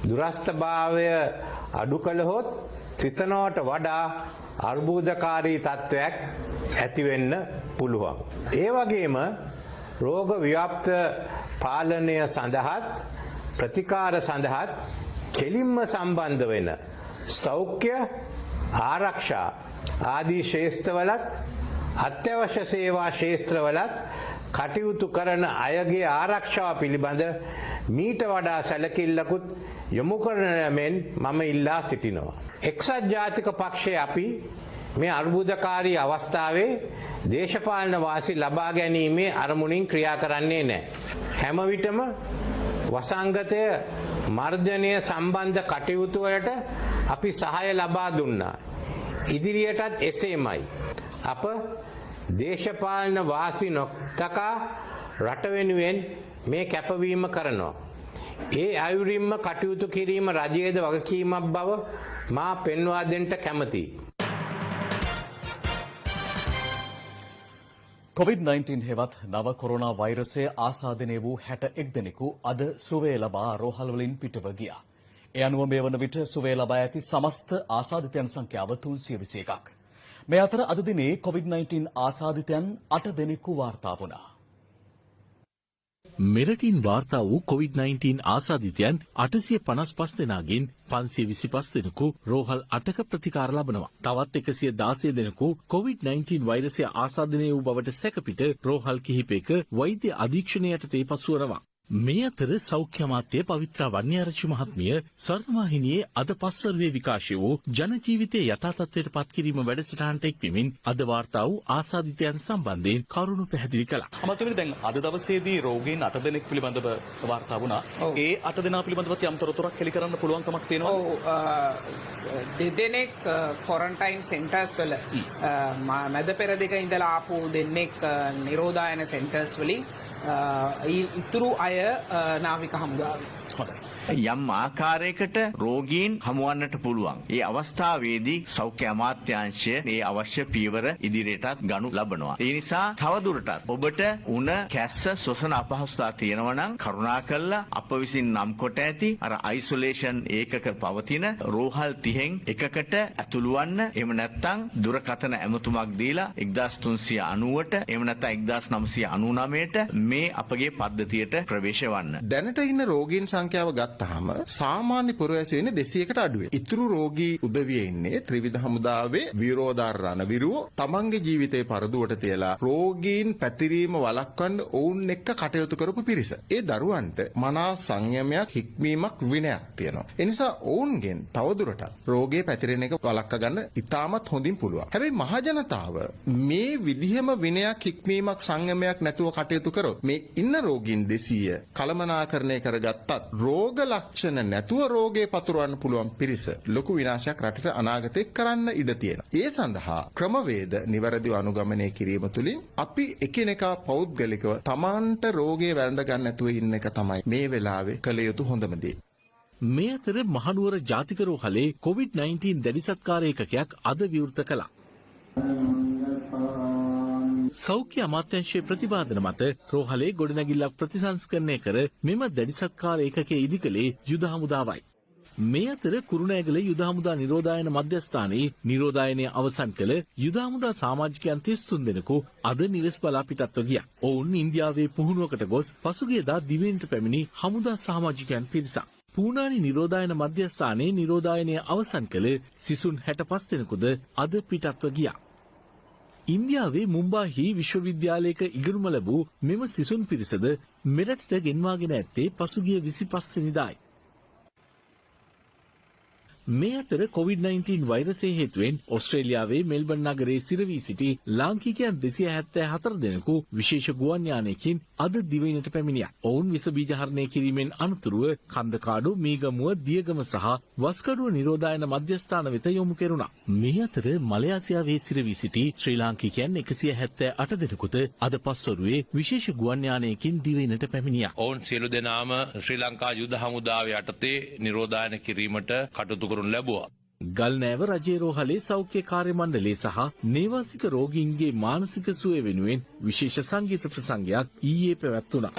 දුරස්ථභාවය අඩු කළහොත් සිතනවට වඩා අර්බුදකාරී තත්ත්වයක් ඇතිවෙන්න පුළුවන්. ඒ වගේම රෝග ව්‍යාප්ත පාලනය සඳහාත් ප්‍රතිකාර සඳහාත් කෙලින්ම සම්බන්ධ වෙන සෞඛ්‍ය ආරක්ෂා ආදී ශේෂ්ත්‍රවලත් අත්‍යවශ්‍ය සේවා ශේෂ්ත්‍රවලත් කටයුතු කරන අයගේ ආරක්ෂාව පිළිබඳ මීට වඩා සැලකිල්ලකුත් යොමු කරන මෙන් මම ඉල්ලා සිටිනවා. එක්සත් ජාතික පක්ෂය අපි මේ අර්බුදකාරී අවස්ථාවේ දේශපාලන වාසි ලබා ගැනීමේ අරමුණින් ක්‍රියා කරන්නේ නැහැ. හැම විටම වසංගතය මර්ධනය සම්බන්ධ කටයුතු වලට අපි සහාය ලබා දුන්නා. ඉදිරියටත් එසේමයි. අප දේශපාලන වාසි නොතකා රට වෙනුවෙන් මේ කැපවීම කරනවා. ඒ අයුරින්ම කටයුතු කිරීම රජයේද වගකීමක් බව මා පෙන්වා දෙන්න කැමතියි. COVID-19 හෙවත් නව කොරෝනා වෛරසය ආසාදනය වූ 61 දෙනෙකු අද සුවය ලබා රෝහල් වලින් පිටව ගියා. ඒ අනුව මේ වන විට සුවය ලබා ඇති සමස්ත ආසාදිතයන් සංඛ්‍යාව 321ක්. මේ අතර අද දිනේ COVID-19 ආසාදිතයන් 8 දෙනෙකු වාර්තා වුණා. මෙරටින් වාර්තා වූ COVID-19 ආසාදිතයන් 855 දෙනාගෙන් 525 දෙනෙකු රෝහල් 8ක ප්‍රතිකාර ලබනවා. තවත් 116 දෙනෙකු COVID-19 වෛරසය ආසාදනය වූ බවට සැකපිට රෝහල් කිහිපයක වෛද්‍ය අධීක්ෂණය යටතේ පසුවනවා. මේ අතර සෞඛ්‍ය අමාත්‍ය පවිත්‍රා වන්‍යාරච්චි මහත්මිය ස්වර්ණවාහිනියේ අද පස්වරුවේ විකාශය වූ ජන ජීවිතයේ යථා තත්ත්වයට පත් කිරීම වැඩසටහනට එක්වීමෙන් අද වාර්තා වූ ආසාදිතයන් සම්බන්ධයෙන් කරුණු පැහැදිලි කළා. අමාත්‍යවරණි දැන් අද දවසේදී රෝගීන් 8 දෙනෙක් පිළිබඳව වාර්තා වුණා. ඒ 8 දෙනා පිළිබඳව යම් තොරතුරක් හෙළි කරන්න පුළුවන් කමක් තියෙනවා. දෙදෙනෙක් ක්වොරන්ටයින් සෙන්ටර්ස් වල මැද පෙරදිග ඉඳලා ආපු දෙන්නෙක් නිරෝධායන සෙන්ටර්ස් වලින් ඉතුරු අය නාවික හමුදාවේ. යම් ආකාරයකට රෝගීන් හමුවන්නට පුළුවන්. ඒ අවස්ථාවේදී සෞඛ්‍ය අමාත්‍යාංශය මේ අවශ්‍ය පියවර ඉදිරියටත් ගනු ලබනවා. ඒ නිසා තවදුරටත් ඔබට උණ කැස්ස සොසන අපහසුතා තියෙනවා නම් කරුණාකරලා අප විසින් නම් කොට ඇති අර අයිසොලේෂන් ඒකක පවතින රෝහල් 30න් එකකට ඇතුළු වන්න. එහෙම නැත්නම් දුරකථන ඇමතුමක් දීලා 1390ට එහෙම නැත්නම් 1999ට මේ අපගේ පද්ධතියට ප්‍රවේශ වන්න. දැනට ඉන්න රෝගීන් සංඛ්‍යාව ගත්තාම සාමාන්‍ය පුරවැසි වෙන්නේ 200කට අඩු වෙයි. ඉතුරු රෝගී උදවිය ඉන්නේ ත්‍රිවිධ හමුදාවේ වීරෝදාර රණවිරුවෝ තමන්ගේ ජීවිතේ පරදුවට තියලා රෝගීන් පැතිරීම වළක්වන්න ඔවුන් එක්ක කටයුතු කරපු පිරිස. ඒ දරුවන්ට මනා සංයමයක් හික්මීමක් විනයක් තියෙනවා. ඒ නිසා ඔවුන්ගෙන් තවදුරටත් රෝගේ පැතිරෙන එක වළක්වා ගන්න ඉතාමත් හොඳින් පුළුවන්. හැබැයි මහජනතාව මේ විදිහම විනයක් හික්මීමක් සංයමයක් නැතුව කටයුතු කරොත් මේ ඉන්න රෝගීන් 200 කළමනාකරණය කරගත්තත් රෝග ලක්ෂණ නැතුව රෝගේ පතුරවන්න පුළුවන් පිරිස ලොකු විනාශයක් රටට අනාගතේ කරන්න ඉඩ තියෙනවා. ඒ සඳහා ක්‍රමවේද නිවැරදිව අනුගමනය කිරීම තුළින් අපි එකිනෙකා පෞද්ගලිකව තමන්ට රෝගේ වැළඳ ගන්න නැතුව ඉන්න එක තමයි මේ වෙලාවේ කළ යුතු හොඳම දේ. මේ අතර මහනුවර ජාතික රෝහලේ COVID-19 දැඩි සත්කාර ඒකකයක් අද විවෘත කළා. සෞඛ්‍ය අමාත්‍යංශයේ ප්‍රතිපාදන මත රෝහලේ ගොඩනැගිල්ලක් ප්‍රතිසංස්කරණය කර මෙම දැඩි සත්කාර ඒකකයේ ඉදිකලේ යුද හමුදාවයි. මේ අතර කුරුණෑගල යුද හමුදා නිරෝධායන මධ්‍යස්ථානයේ නිරෝධායනය අවසන් කළ යුද හමුදා සමාජිකයන් 33 දෙනෙකු අද නිවෙස් බලා පිටත්ව ගියා. ඔවුන් ඉන්දියාවේ පුහුණුවකට ගොස් පසුගියදා දිවයිනට පැමිණි හමුදා සමාජිකයන් පිරිසක්. පූනානි නිරෝධායන මධ්‍යස්ථානයේ නිරෝධායනය අවසන් කළ සිසුන් 65 දෙනෙකුද අද පිටත්ව ගියා. ඉන්දියාවේ මුම්බාහි විශ්වවිද්‍යාලයක ඉගෙනුම ලැබූ මෙම සිසුන් පිරිසද මෙරටට ගෙන්වාගෙන ඇත්තේ පසුගිය 25 වෙනිදායි. මේ අතර COVID-19 වෛරසය හේතුවෙන් ඕස්ට්‍රේලියාවේ මෙල්බන් නගරයේ සිරවී සිටි ලාංකිකයන් 274 දෙනෙකු විශේෂ ගුවන් යානයකින් අද දිවයිනට පැමිණියා. ඔවුන් විස බීජ හරණය කිරීමෙන් අනතුරුව කන්දකාඩු, මීගමුව, දියගම සහ වස්කඩුව නිරෝධායන මධ්‍යස්ථාන වෙත යොමු කෙරුණා. මේ අතර මලයාසියාවේ සිරවී සිටි ශ්‍රී ලාංකිකයන් 178 දෙනෙකුට අද පස්වරුවේ විශේෂ ගුවන් යානයකින් දිවයිනට පැමිණියා. ඔවුන් සියලු දෙනාම ශ්‍රී ලංකා යුද හමුදාව යටතේ නිරෝධායන කිරීමට කටයුතු කරනු ලැබුවා. ගල්නෑව රජයේ රෝහලේ සෞඛ්‍ය කාර්ය මණ්ඩලය සහ නේවාසික රෝගීන්ගේ මානසික සුවය වෙනුවෙන් විශේෂ සංගීත ප්‍රසංගයක් ඊයේ පැවැත්වුණා.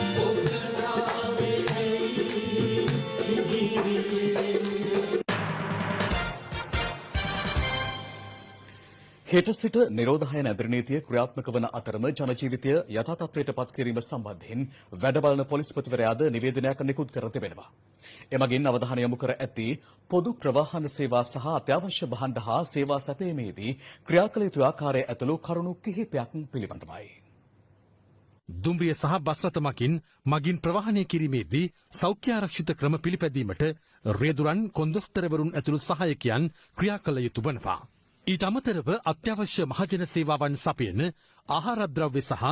හෙට සිට නිරෝධායන ඇඳරි නීතිය ක්‍රියාත්මක වන අතරම ජනජීවිතය යථා තත්ත්වයට පත් කිරීම සම්බන්ධයෙන් වැඩ බලන පොලිස්පතිවරයාද නිවේදනයක් නිකුත් කර තිබෙනවා. එමගින් අවධානය යොමු කර ඇති පොදු ප්‍රවාහන සේවා සහ අත්‍යවශ්‍ය භාණ්ඩ හා සේවා සැපයීමේදී ක්‍රියා කළ යුතු ආකාරය ඇතුළු කරුණු කිහිපයක් පිළිබඳවයි. දුම්රිය සහ බස් රථ මගින් ප්‍රවාහනය කිරීමේදී සෞඛ්‍ය ආරක්ෂිත ක්‍රම පිළිපැදීමට රේදුරන්, කොන්දොස්තරවරුන් ඇතුළු සහායකයන් ක්‍රියා කළ යුතු වනවා. ඊට අමතරව අත්‍යවශ්‍ය මහජන සේවාවන් සපයන ආහාරද්‍රව්‍ය සහ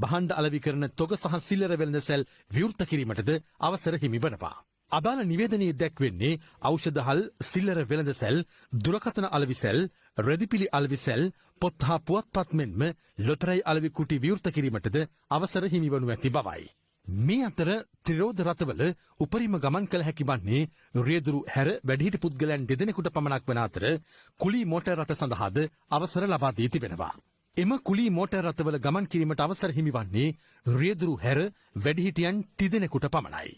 භාණ්ඩ අලෙවිකරන තොග සහ සිල්ලර වෙළඳසැල් විවෘත කිරීමටද අවසර හිමි වනවා. අදාළ නිවේදනයේ දැක්වෙන්නේ ඖෂධහල්, සිල්ලර වෙළඳසැල්, දුරකථන අලෙවිසැල්, රෙදිපිලි අලෙවිසැල්, පොත් හා පුවත්පත් මෙන්ම ලොතරැයි අලෙවි කුටි විවෘත කිරීමටද අවසර හිමි වනු ඇති බවයි. මේ අතර ත්‍රිරෝධ රථවල උපරිම ගමන් කළ හැකි වන්නේ රියදුරු හැර වැඩිහිටි පුද්ගලයන් 2 දෙනෙකුට පමණක් වන අතර කුලී මෝටර් රථ සඳහාද අවසර ලබා දී තිබෙනවා. එම කුලී මෝටර් රථවල ගමන් කිරීමට අවසර හිමි වන්නේ රියදුරු හැර වැඩිහිටියන් 30 දෙනෙකුට පමණයි.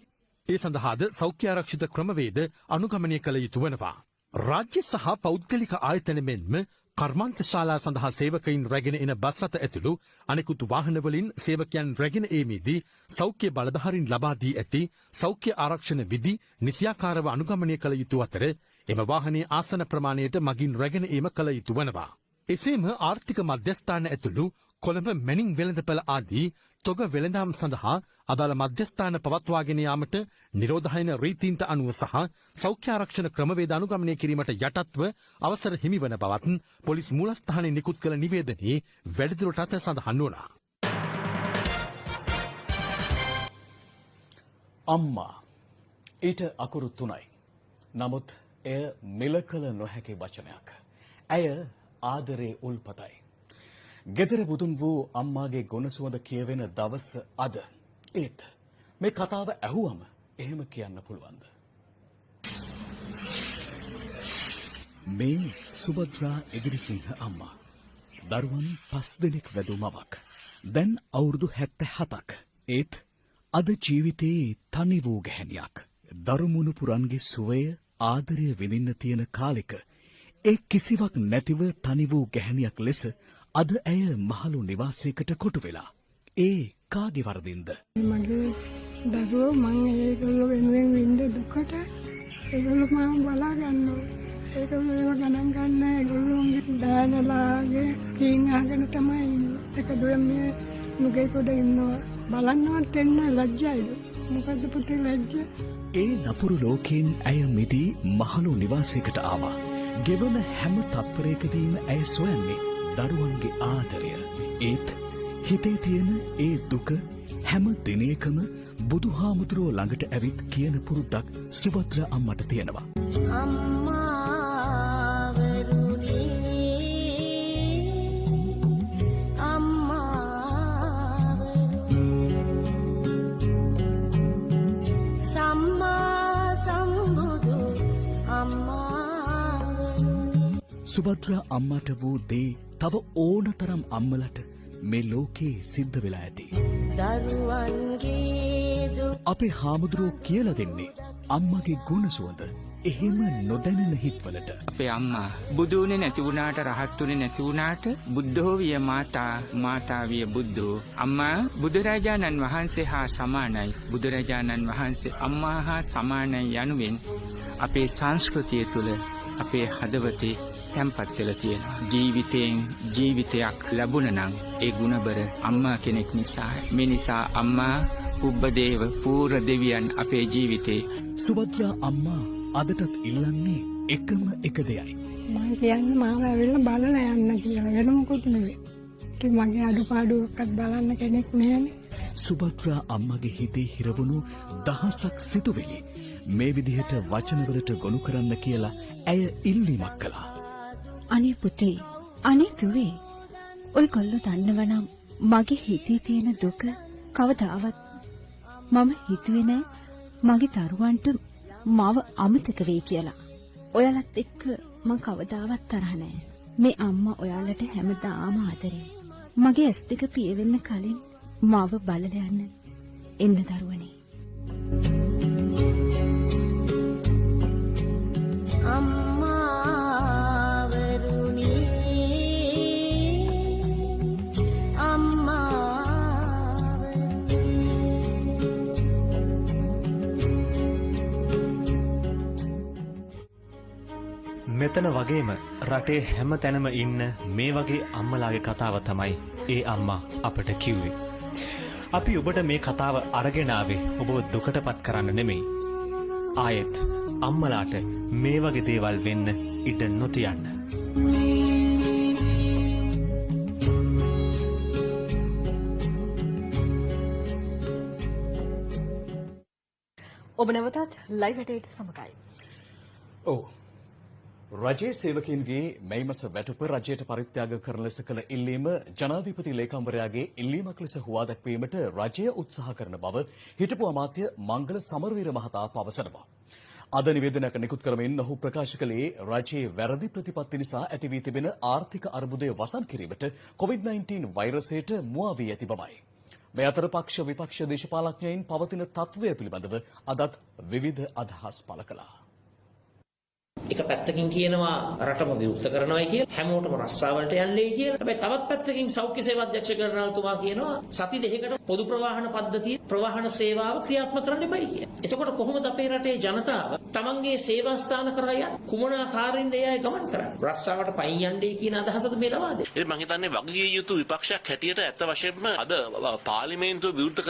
ඒ සඳහාද සෞඛ්‍ය ආරක්ෂිත ක්‍රමවේද අනුගමනය කළ යුතු වෙනවා. රාජ්‍ය සහ පෞද්ගලික ආයතන මෙන්ම කර්මාන්ත ශාලා සඳහා සේවකයින් රැගෙන එන බස් රථ ඇතුළු අනෙකුත් වාහනවලින් සේවකයන් රැගෙන ඒමේදී සෞඛ්‍ය බලධාරීන් ලබා දී ඇති සෞඛ්‍ය ආරක්ෂණ විධි නිසියාකාරව අනුගමනය කළ යුතු අතර එම වාහනයේ ආසන ප්‍රමාණයට මගින් රැගෙන ඒම කළ යුතු වනවා. එසේම ආර්ථික මධ්‍යස්ථාන ඇතුළු කොළඹ මැනින් වෙළඳපළ ආදී තොග වෙළඳාම් සඳහා අදාළ මධ්‍යස්ථාන පවත්වාගෙන යාමට නිරෝධායන රීතීන්ට අනුව සහ සෞඛ්‍ය ආරක්ෂණ ක්‍රමවේද අනුගමනය කිරීමට යටත්ව අවසර හිමිවන බවත් පොලිස් මූලස්ථානයේ නිකුත් කළ නිවේදනයේ වැඩිදුරටත් සඳහන් වුණා. අම්මා ඊට අකුරු 3යි. නමුත් එය මිල කළ නොහැකි වචනයක්. ඇය ආදරේ උල්පතයි. ගෙදර බුදුන් වූ අම්මාගේ ගුණ සුවඳ කියවෙන දවස අද. ඒත් මේ කතාව ඇහුවම එහෙම කියන්න පුළුවන්ද? මේ සුභද්‍රා එදිරිසිංහ අම්මා. දරුවන් 5 දෙනෙක් වැදූ මවක්. දැන් අවුරුදු 77ක්. ඒත් අද ජීවිතයේ තනි වූ ගැහැණියක්. දරුමුණු පුරන්ගේ සුවය ආදරය විඳින්න තියෙන කාලෙක ඒ කිසිවක් නැතිව තනි වූ ගැහැණියක් ලෙස අද ඇය මහලු නිවාසයකට කොටු වෙලා. ඒ කාගේ වරදින්ද? මගේ දරුවෝ මං ඒගොල්ලෝ වෙනුවෙන් විඳ දුකට ඒගොල්ලෝ මම බලා ගන්නවා. ඒගොල්ලෝ ඒව ගණන් ගන්න ඒගොල්ලෝගේ දානලාගේ කින් අහගෙන තමයි ඉන්නේ. ඒක දුන්නේ මුගේ කොට ඉන්නවා. බලන්නවත් එන්න ලැජ්ජයිද? මොකද්ද පුතේ ලැජ්ජ? ඒ නපුරු ලෝකයෙන් ඇය මිදී මහලු නිවාසයකට ආවා. ගෙවන හැම තත්පරයකදීම ඇය සොයන්නේ දරුවන්ගේ ආදරය. ඒත් හිතේ තියෙන ඒ දුක හැම දිනයකම බුදුහාමුදුරුවෝ ළඟට ඇවිත් කියන පුරුද්දක් සුභද්‍ර අම්මට තියෙනවා. සුභද්‍ර අම්මට වූ දේ තව ඕනතරම් අම්මලට මේ ලෝකේ සිද්ධ වෙලා ඇති. අපේ හාමුදුරුවෝ කියලා දෙන්නේ අම්මගේ ගුණ සුවඳ එහෙම නොදැනෙන හිත්වලට. අපේ අම්මා බුදු වුණේ නැති වුණාට රහත් වුණේ නැති වුණාට බුද්ධෝ විය මාතා මාතා විය බුද්ධෝ. අම්මා බුදුරජාණන් වහන්සේ හා සමානයි. බුදුරජාණන් වහන්සේ අම්මා හා සමානයි යනුවෙන් අපේ සංස්කෘතිය තුළ අපේ හදවතේ තැන්පත් වෙලා තියෙනවා. ජීවිතයෙන් ජීවිතයක් ලැබුණ නම් ඒ ගුණබර අම්මා කෙනෙක් නිසා. මේ නිසා අම්මා පුබ්බදේව පූර්ව දෙවියන් අපේ ජීවිතේ. සුභද්‍රා අම්මා අදටත් ඉල්ලන්නේ එකම එක දෙයයි. මං කියන්නේ මාව ඇවිල්ලා බලලා යන්න කියලා වෙන මොකුත් නෙවෙයි. ඉතින් මගේ අඩුපාඩුවක්වත් බලන්න කෙනෙක් නැහැනේ. සුභද්‍රා අම්මගේ හිතේ හිරවුණු දහසක් සිතුවිලි මේ විදිහට වචනවලට ගොනු කරන්න කියලා ඇය ඉල්ලීමක් කළා. අනේ පුතේ, අනේ දුවේ, ඔයගොල්ලෝ දන්නවනම් මගේ හිතේ තියෙන දුක කවදාවත් මම හිතුවේ නෑ මගේ දරුවන්ට මාව අමතක වෙයි කියලා. ඔයාලත් එක්ක මං කවදාවත් තරහ නෑ. මේ අම්මා ඔයාලට හැමදාම ආදරේ. මගේ ඇස් දෙක පිය වෙන්න කලින් මාව බලලා යන්න එන්න දරුවනේ. මෙතන වගේම රටේ හැම තැනම ඉන්න මේ වගේ අම්මලාගේ කතාව තමයි ඒ අම්මා අපට කිව්වේ. අපි ඔබට මේ කතාව අරගෙන ආවේ ඔබව දුකටපත් කරන්න නෙමෙයි. ආයෙත් අම්මලාට මේ වගේ දේවල් වෙන්න ඉඩ නොතියන්න. ඔබ නැවතත් ලයිව් හැටේට සමගයි. ඔව්. රජයේ සේවකයන්ගේ මේ මාස වැටුප රජයට පරිත්‍යාග කරන ලෙස කළ ඉල්ලීම ජනාධිපති ලේකම්වරයාගේ ඉල්ලීමක් ලෙස හුවා දැක්වීමට රජය උත්සාහ කරන බව හිටපු අමාත්‍ය මංගල සමරවීර මහතා පවසනවා. අද නිවේදනයක් නිකුත් කරමින් ඔහු ප්‍රකාශ කළේ රජයේ වැරදි ප්‍රතිපත්ති නිසා ඇති වී තිබෙන ආර්ථික අර්බුදය වසන් කිරීමට COVID-19 වෛරසයට මුවා වී ඇති බවයි. මේ අතර පක්ෂ විපක්ෂ දේශපාලඥයින් පවතින තත්ත්වය පිළිබඳව අදත් විවිධ අදහස් පළ කළා. එක පැත්තකින් කියනවා රටම විවෘත කරනවායි කියලා හැමෝටම රස්සාවලට යන්නේ කියලා. හැබැයි තවත් පැත්තකින් සෞඛ්‍ය සේවා අධ්‍යක්ෂ කරනතුමා කියනවා සති දෙකකට පොදු ප්‍රවාහන පද්ධතිය ප්‍රවාහන සේවාව ක්‍රියාත්මක කරන්න එපයි කියලා. එතකොට කොහොමද අපේ රටේ ජනතාව තමන්ගේ සේවා ස්ථාන කරා යන්නේ? කුමන ආකාරයෙන්ද ඒ අය ගමන් කරන්නේ? රස්සාවට පයින් යන්නේ කියන අදහසද මේ ලබා දෙන්නේ? ඒ මම හිතන්නේ වගකිය යුතු විපක්ෂයක් හැටියට ඇත්ත වශයෙන්ම අද පාර්ලිමේන්තුව විවෘත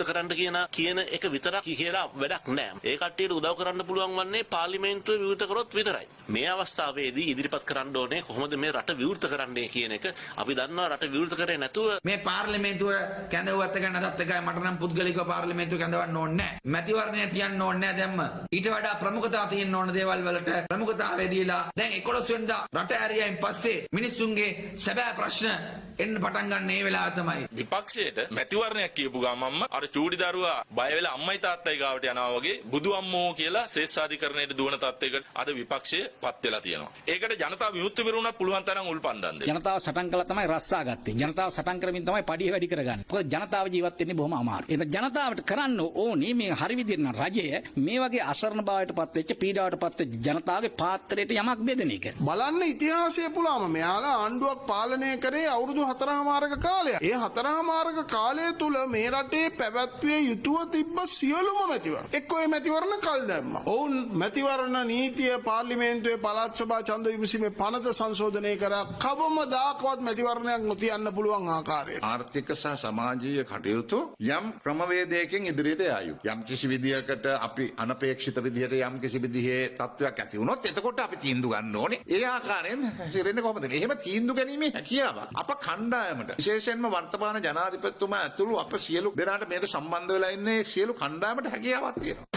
කරන්න කියන එක විතරක් කියලා වැඩක් නෑ. ඒ කට්ටියට උදව් කරන්න පුළුවන් වන්නේ පාර්ලිමේන්තුව විවෘත කරොත් විතරයි. මේ අවස්ථාවේදී ඉදිරිපත් කරන්න ඕනේ කොහොමද මේ රට විවෘත කරන්නේ කියන එක. අපි දන්නවා රට විවෘත කරේ නැතුව මේ පාර්ලිමේන්තුව කැඳවුවත් එක නැතත් එකයි. මට නම් පුද්ගලිකව පාර්ලිමේන්තුව කැඳවන්න ඕනේ නැහැ. මැතිවරණය තියන්න ඕනේ නැහැ දැම්ම. ඊට වඩා ප්‍රමුඛතාව තියෙන්න ඕන දේවල් වලට ප්‍රමුඛතාවය දීලා දැන් 11 වෙනිදා රට ඇරියයින් පස්සේ මිනිස්සුන්ගේ සැබෑ ප්‍රශ්න එන්න පටන් ගන්න මේ වෙලාව තමයි. විපක්ෂයට මැතිවරණයක් කියපු ගමන්ම අර චූටි දරුවා බය වෙලා අම්මයි තාත්තයි ගාවට යනවා වගේ බුදු අම්මෝ කියලා ශේෂ්ඨාධිකරණයට දුවන තත්යකට අද විපක්ෂය පත් වෙලා තියෙනවා. ඒකට ජනතාව විමුක්ත වෙරුණා පුළුවන් තරම් උල්පන්දම් දෙන්න. ජනතාව සටන් කළා තමයි රස්සා ගත්තේ. ජනතාව සටන් කරමින් තමයි පඩිය වැඩි කරගන්නේ. මොකද ජනතාව ජීවත් වෙන්නේ බොහොම අමාරුයි. ඒක ජනතාවට කරන්න ඕනේ මේ හරි විදිහට නම් රජය මේ වගේ අසරණ භාවයට පත් වෙච්ච පීඩාවට පත් වෙච්ච ජනතාවගේ පාත්‍රයට යමක් බෙදෙන එක. බලන්න ඉතිහාසය පුලාම මෙයාලා ආණ්ඩුවක් පාලනය කරේ අවුරුදු 4මාරක කාලයක්. ඒ 4මාරක කාලය තුල මේ රටේ පැවැත්විය යුතුව තිබ්බ සියලුම මැතිවරණ එක්කෝ මේ මැතිවරණ කල් දැම්මා. ඔවුන් මැතිවරණ නීතිය පාර්ලිමේන්තුවේ පළාත් සභා ඡන්ද විමසීමේ පනත සංශෝධනය කරා කවමදාකවත් මැතිවරණයක් නොතියන්න පුළුවන් ආකාරයට. ආර්ථික සහ සමාජීය කටයුතු යම් ක්‍රමවේදයකින් ඉදිරියට යායු. යම් කිසි විදියකට අපි අනපේක්ෂිත විදියට යම් කිසි විදිහේ තත්ත්වයක් ඇති වුණොත් එතකොට අපි තීන්දුව ගන්න ඕනේ. ඒ ආකාරයෙන් හැසිරෙන්නේ කොහොමද? එහෙම තීන්දුව ගැනීමේ හැකියාවක් අප කණ්ඩායමට විශේෂයෙන්ම වර්තමාන ජනාධිපතිතුමා ඇතුළු අප සියලු දෙනාට මේක සම්බන්ධ වෙලා ඉන්නේ සියලු කණ්ඩායමට හැකියාවක් තියෙනවා.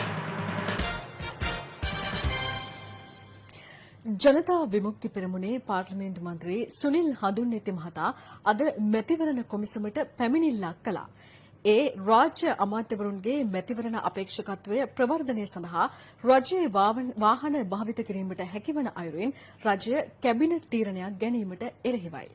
ජනතා විමුක්ති පෙරමුණේ පාර්ලිමේන්තු මන්ත්‍රී සුනිල් හඳුන්නේති මහතා අද මැතිවරණ කොමිසමට පැමිණිල්ලක් කළා. ඒ රාජ්‍ය අමාත්‍යවරුන්ගේ මැතිවරණ අපේක්ෂකත්වය ප්‍රවර්ධනය සඳහා රජයේ වාහන භාවිත කිරීමට හැකිවන අයුරින් රජය කැබිනට් තීරණයක් ගැනීමට එරෙහිවයි.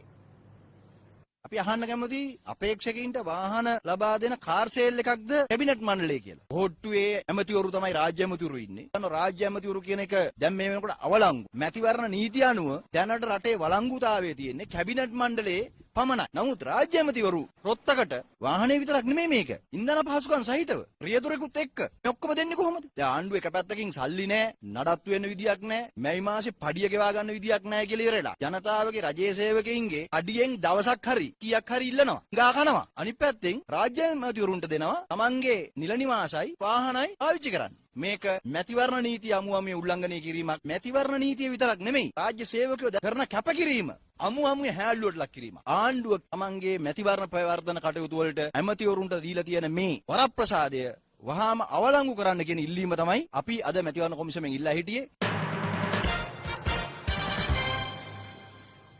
අපි අහන්න කැමති අපේක්ෂකයින්ට වාහන ලබා දෙන කාර් සේල් එකක්ද කැබිනට් මණ්ඩලය කියලා. හොට්ටුවේ ඇමතිවරු තමයි රාජ්‍ය ඇමතිවරු ඉන්නේ. රාජ්‍ය ඇමතිවරු කියන එක දැන් මේ වෙනකොට අවලංගු. මැතිවරණ නීතිය අනුව දැනට රටේ වළංගුතාවයේ තියෙන්නේ කැබිනට් මණ්ඩලයේ පමණයි. නමුත් රාජ්‍ය ඇමතිවරු රොත්තකට වාහනේ විතරක් නෙමෙයි මේක. ඉන්ධන පහසුකම් සහිතව රියදුරෙකුත් එක්ක මේ ඔක්කොම දෙන්නේ කොහොමද? දැන් ආණ්ඩුව එක පැත්තකින් සල්ලි නැහැ, නඩත්තු වෙන්න විදියක් නැහැ, මැයි මාසේ පඩිය ගෙවා ගන්න විදියක් නැහැ කියලා ඉවරලා. ජනතාවගේ රජයේ සේවකයින්ගේ අඩියෙන් දවසක් හරි කීයක් හරි ඉල්ලනවා. ගා කනවා. අනිත් පැත්තෙන් රාජ්‍ය ඇමතිවරුන්ට දෙනවා තමන්ගේ නිල නිවාසයි වාහනයි පාවිච්චි කරන්න. මේක මැතිවරණ නීතිය අමුමේ උල්ලංඝනය කිරීමක්. මැතිවරණ නීතිය විතරක් නෙමෙයි. රාජ්‍ය සේවකයෝ කරන කැපකිරීම අමුමේ හැල්ලුවට ලක් කිරීම. ආණ්ඩුව තමන්ගේ මැතිවරණ ප්‍රවර්ධන කටයුතු වලට ඇමතිවරුන්ට දීලා තියෙන මේ වරප්‍රසාදය වහාම අවලංගු කරන්න කියන ඉල්ලීම තමයි අපි අද මැතිවරණ කොමිසමෙන් ඉල්ලා හිටියේ.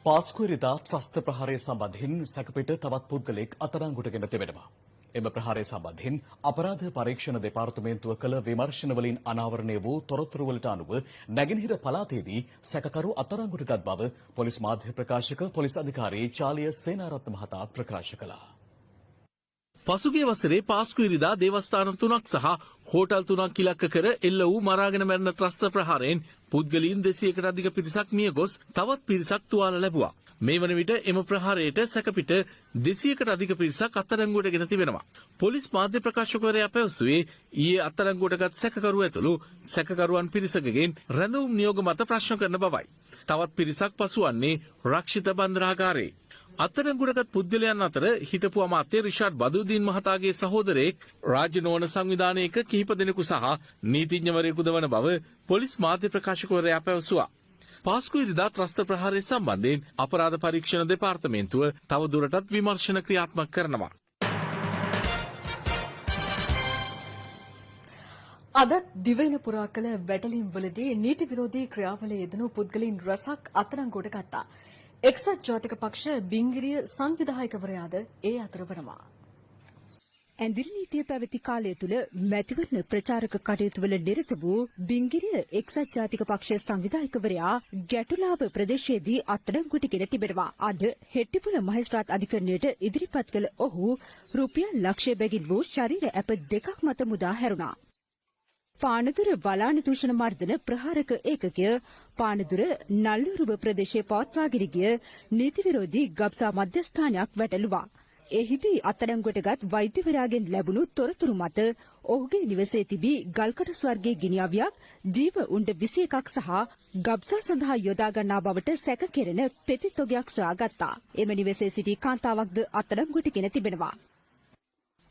පාස්කුවරිදා ත්‍රස්ත ප්‍රහාරය සම්බන්ධයෙන් සැකපිට තවත් පුද්ගලෙක් අත්අඩංගුවටගෙන තිබෙනවා. එම ප්‍රහාරය සම්බන්ධයෙන් අපරාධ පරීක්ෂණ දෙපාර්තමේන්තුව කළ විමර්ශනවලින් අනාවරණය වූ තොරතුරුවලට අනුව නැගෙනහිර පළාතේදී සැකකරු අත්අඩංගුවටගත් බව පොලිස් මාධ්‍ය ප්‍රකාශක පොලිස් අධිකාරී චාලිය සේනාරත්න මහතා ප්‍රකාශ කළා. පසුගිය වසරේ පාස්කු ඉරිදා දේවස්ථාන 3ක් සහ හෝටල් 3ක් ඉලක්ක කර එල්ල වූ මරාගෙන මැරෙන ත්‍රස්ත ප්‍රහාරයෙන් පුද්ගලයන් 200කට අධික පිරිසක් මිය ගොස් තවත් පිරිසක් තුවාල ලැබුවා. මේ වන විට එම ප්‍රහාරයට සැකපිට 200කට අධික පිරිසක් අත්අඩංගුවට ගෙන තිබෙනවා. පොලිස් මාධ්‍ය ප්‍රකාශකවරයා පැවසුවේ ඊයේ අත්අඩංගුවටගත් සැකකරු ඇතුළු සැකකරුවන් පිරිසකගෙන් රැඳවුම් නියෝග මත ප්‍රශ්න කරන බවයි. තවත් පිරිසක් පසුවන්නේ රක්ෂිත බන්ධනාගාරයේ. අත්අඩංගුවටගත් පුද්ගලයන් අතර හිටපු අමාත්‍ය රිෂාඩ් බදුදීන් මහතාගේ සහෝදරයෙක් රාජ්‍ය නොවන සංවිධානයක කිහිප දෙනෙකු සහ නීතිඥවරයෙකුද වන බව පොලිස් මාධ්‍ය ප්‍රකාශකවරයා පැවසුවා. පාස්කු ඉරිදා ත්‍රස්ත ප්‍රහාරය සම්බන්ධයෙන් අපරාධ පරීක්ෂණ දෙපාර්තමේන්තුව තවදුරටත් විමර්ශන ක්‍රියාත්මක කරනවා. අදත් දිවයින පුරා කළ වැටලීම්වලදී නීති විරෝධී ක්‍රියාවල යෙදුණු පුද්ගලයන් රැසක් අත්අඩංගුවට ගත්තා. එක්සත් ජාතික පක්ෂ බිංගිරිය සංවිධායකවරයාද ඒ අතර වනවා. ඇඳිරි නීතිය පැවති කාලය තුළ මැතිවරණ ප්‍රචාරක කටයුතු වල නිරත වූ බිංගිරිය එක්සත් ජාතික පක්ෂ සංවිධායකවරයා ගැටුලාභ ප්‍රදේශයේදී අත්අඩංගුවට ගෙන තිබෙනවා. අද හෙට්ටිපොළ මහේස්ත්‍රාත් අධිකරණයට ඉදිරිපත් කළ ඔහු රුපියල් ලක්ෂය බැගින් වූ ශරීර ඇප දෙකක් මත මුදා හැරුණා. පානදුර බලාන දූෂණ මර්දන ප්‍රහාරක ඒකකය පානදුර නල්ලුරුව ප්‍රදේශයේ පවත්වාගෙන ගිය නීති විරෝධී ගබ්සා මධ්‍යස්ථානයක් වැටළුවා. එහිදී අත්අඩංගුවටගත් වෛද්‍යවරයාගෙන් ලැබුණු තොරතුරු මත ඔහුගේ නිවසේ තිබී ගල්කට ස්වර්ගයේ ගිනි අවියක්, ජීව උණ්ඩ 21ක් සහ ගබ්සා සඳහා යොදා ගන්නා බවට සැක කෙරෙන පෙති තොගයක් සොයාගත්තා. එම නිවසේ සිටි කාන්තාවක්ද අත්අඩංගුවට ගෙන තිබෙනවා.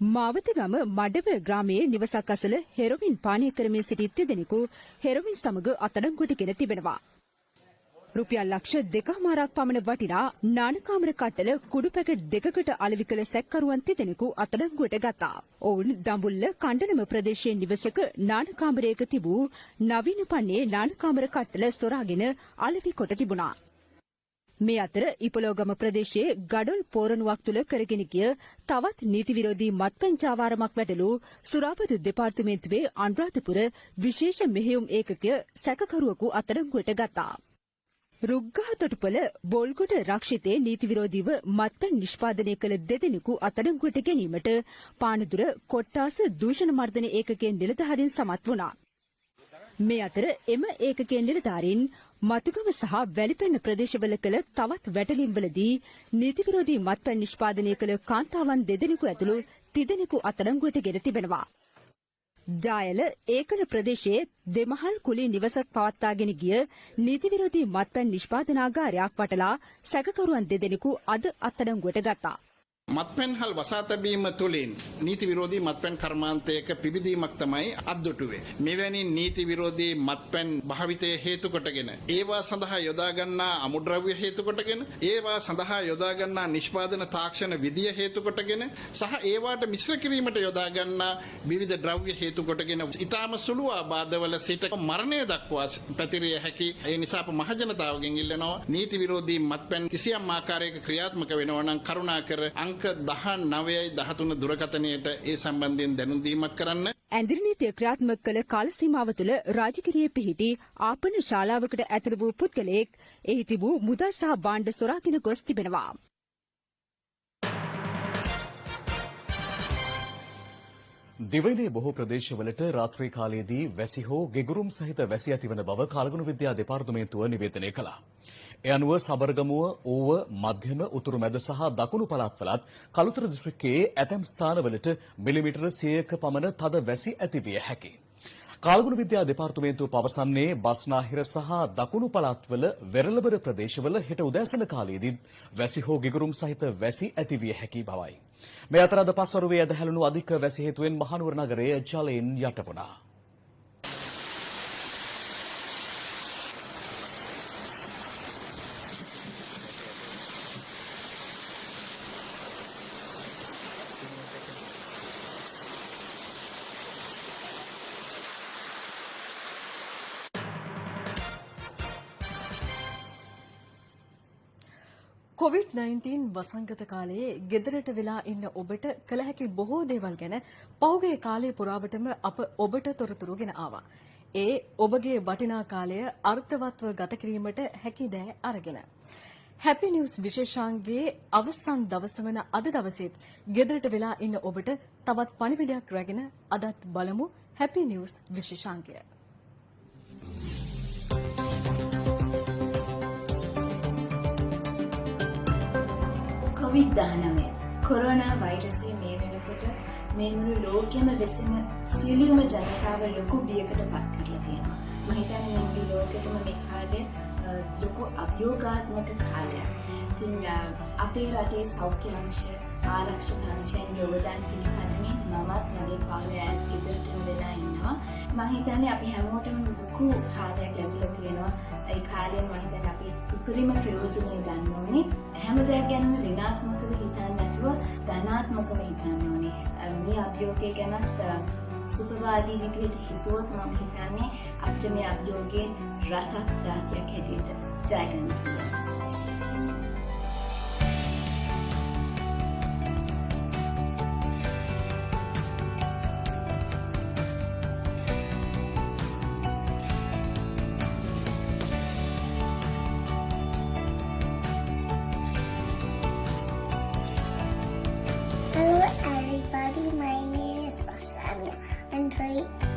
මාවතගම මඩව ග්‍රාමයේ නිවසක් අසල හෙරොමින් පානය කරමින් සිටි දෙදෙනෙකු හෙරොමින් සමග අත්අඩංගුවට ගෙන තිබෙනවා. රුපියල් ලක්ෂ 2.5ක් පමණ වටිනා නානකාමර කට්ටල කුඩු පැකට් 2කට අලෙවි කළ සැකකරුවන් දෙදෙනෙකු අත්අඩංගුවට ගත්තා. ඔවුන් දඹුල්ල කණ්ඩලම ප්‍රදේශයේ නිවසක නානකාමරයක තිබූ නවීන පන්නේ නානකාමර කට්ටල සොරාගෙන අලෙවි කොට තිබුණා. මේ අතර ඉපලෝගම ප්‍රදේශයේ ගඩොල් පෝරණුවක් තුළ කරගෙන ගිය තවත් නීති විරෝධී මත්පැන් ජාවාරමක් වැටලූ සුරාපත දෙපාර්තමේන්තුවේ අනුරාධපුර විශේෂ මෙහෙයුම් ඒකකය සැකකරුවෙකු අත්අඩංගුවට ගත්තා. රුග්ගහ තොටුපළ බෝල්ගොඩ රක්ෂිතේ නීති විරෝධීව මත්පැන් නිෂ්පාදනය කළ දෙදෙනෙකු අත්අඩංගුවට ගැනීමට පානදුර කොට්ටාස දූෂණ මර්දන ඒකකයේ නිලධාරීන් සමත් වුණා. මේ අතර එම ඒකකයේ නිලධාරීන් මතුගම සහ වැලිපැන්න ප්‍රදේශවල කළ තවත් වැටලීම්වලදී නීති විරෝධී මත්පැන් නිෂ්පාදනය කළ කාන්තාවන් දෙදෙනෙකු ඇතුළු තිදෙනෙකු අත්අඩංගුවට ගෙන තිබෙනවා. ජායල ඒකල ප්‍රදේශයේ දෙමහල් කුලී නිවසක් පවත්වාගෙන ගිය නීති විරෝධී මත්පැන් නිෂ්පාදනාගාරයක් වටලා සැකකරුවන් දෙදෙනෙකු අද අත්අඩංගුවට ගත්තා. මත්පැන් හල් වසා තැබීම තුළින් නීති විරෝධී මත්පැන් කර්මාන්තයක පිබිදීමක් තමයි අද්දුටුවේ. මෙවැනි නීති විරෝධී මත්පැන් භාවිතය හේතු කොටගෙන ඒවා සඳහා යොදා ගන්නා අමුද්‍රව්‍ය හේතු කොටගෙන ඒවා සඳහා යොදා ගන්නා නිෂ්පාදන තාක්ෂණ විදිය හේතු කොටගෙන සහ ඒවාට මිශ්‍ර කිරීමට යොදා ගන්නා විවිධ ද්‍රව්‍ය හේතු කොටගෙන ඊටාම සුළු ආබාධවල සිට මරණය දක්වා පැතිරිය හැකි. ඒ නිසා අප මහජනතාවගෙන් ඉල්ලනවා නීති විරෝධී මත්පැන් කිසියම් ආකාරයක ක්‍රියාත්මක වෙනවා නම් කරුණාකර 19-13 දුරකථනයට ඒ සම්බන්ධයෙන් දැනුම් දීමක් කරන්න. ඇඳිරි නීතිය ක්‍රියාත්මක කළ කාල සීමාව තුළ රාජගිරියේ පිහිටි ආපන ශාලාවකට ඇතුළු වූ පුද්ගලයෙක් එහි තිබූ මුදල් සහ භාණ්ඩ සොරාගෙන ගොස් තිබෙනවා. දිවයිනේ බොහෝ ප්‍රදේශවලට රාත්‍රී කාලයේදී වැසි හෝ ගෙගුරුම් සහිත වැසි ඇතිවන බව කාලගුණ විද්‍යා දෙපාර්තමේන්තුව නිවේදනය කළා. ඒ අනුව සබරගමුව, ඕව, මධ්‍යම, උතුරු මැද සහ දකුණු පළාත්වලත් කළුතර දිස්ත්‍රික්කයේ ඇතැම් ස්ථානවලට මිලිමීටර 100ක පමණ තද වැසි ඇතිවිය හැකියි. කාලගුණ විද්‍යා දෙපාර්තමේන්තුව පවසන්නේ බස්නාහිර සහ දකුණු පළාත්වල වෙරළබර ප්‍රදේශවල හෙට උදෑසන කාලයේදී වැසි හෝ ගෙගුරුම් සහිත වැසි ඇතිවිය හැකි බවයි. මේ අතර අද පස්වරුවේ ඇදහැළුණු අධික වැසි හේතුවෙන් මහනුවර නගරයේ ජලයෙන් යට වුණා. COVID-19 වසංගත කාලයේ ගෙදරට වෙලා ඉන්න ඔබට කළ හැකි බොහෝ දේවල් ගැන පහුගිය කාලය පුරාවටම අප ඔබට තොරතුරු ගෙන ආවා. ඒ ඔබගේ වටිනා කාලය අර්ථවත්ව ගත කිරීමට හැකි දෑ අරගෙන. හැපි නිවුස් විශේෂාංගයේ අවසන් දවස වන අද දවසේත් ගෙදරට වෙලා ඉන්න ඔබට තවත් පණිවිඩයක් රැගෙන අදත් බලමු හැපි නිවුස් විශේෂාංගය. COVID-19 කොරෝනා වෛරසය මේ වෙනකොට මේ මුළු ලෝකෙම වෙසෙන සියලුම ජනතාව ලොකු බියකට පත් කරලා තියෙනවා. මම හිතන්නේ මේ මුළු ලෝකෙටම මේ කාලය ලොකු අභියෝගාත්මක කාලයක්. ඉතින් අපේ රටේ සෞඛ්‍ය ආරක්ෂක අංශයන්ගේ අවදාන පිළිපදමින් මමත් මගේ පවුලේ අයත් ගෙදරටම වෙලා ඉන්නවා. මම හිතන්නේ අපි හැමෝටම ලොකු කාලයක් ලැබිලා තියෙනවා. ඒ කාලයෙන් මම හිතන්නේ අපි උපරිම ප්‍රයෝජනය ගන්න ඕනේ. හැම දෙයක් ගැනම ඍණාත්මකව හිතන්නේ නැතුව ධනාත්මකව හිතන්න ඕනේ. මේ අභියෝගය ගැනත් සුභවාදී විදිහට හිතුවොත් මම හිතන්නේ අපිට මේ අභියෝගයේ රටක් ජාතියක් හැටියට ජය ගන්න පුළුවන්. Hello everybody, my name is Asrania. I'm 3.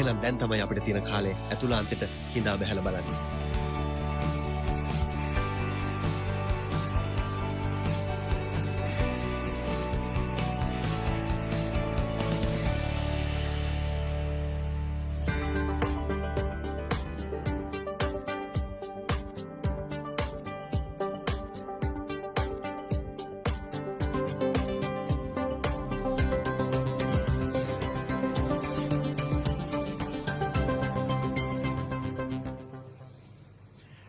එහෙනම් දැන් තමයි අපිට තියෙන කාලේ ඇතුළාන්තෙට හිඳා බහැලා බලන්න.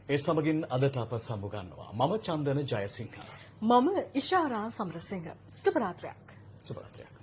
ඒ සමගින් අදට අප සමුගන්නවා. මම චන්දන ජයසිංහ. මම ඉෂාරා සමරසිංහ. සුබ රාත්‍රියක්. සුබ රාත්‍රියක්.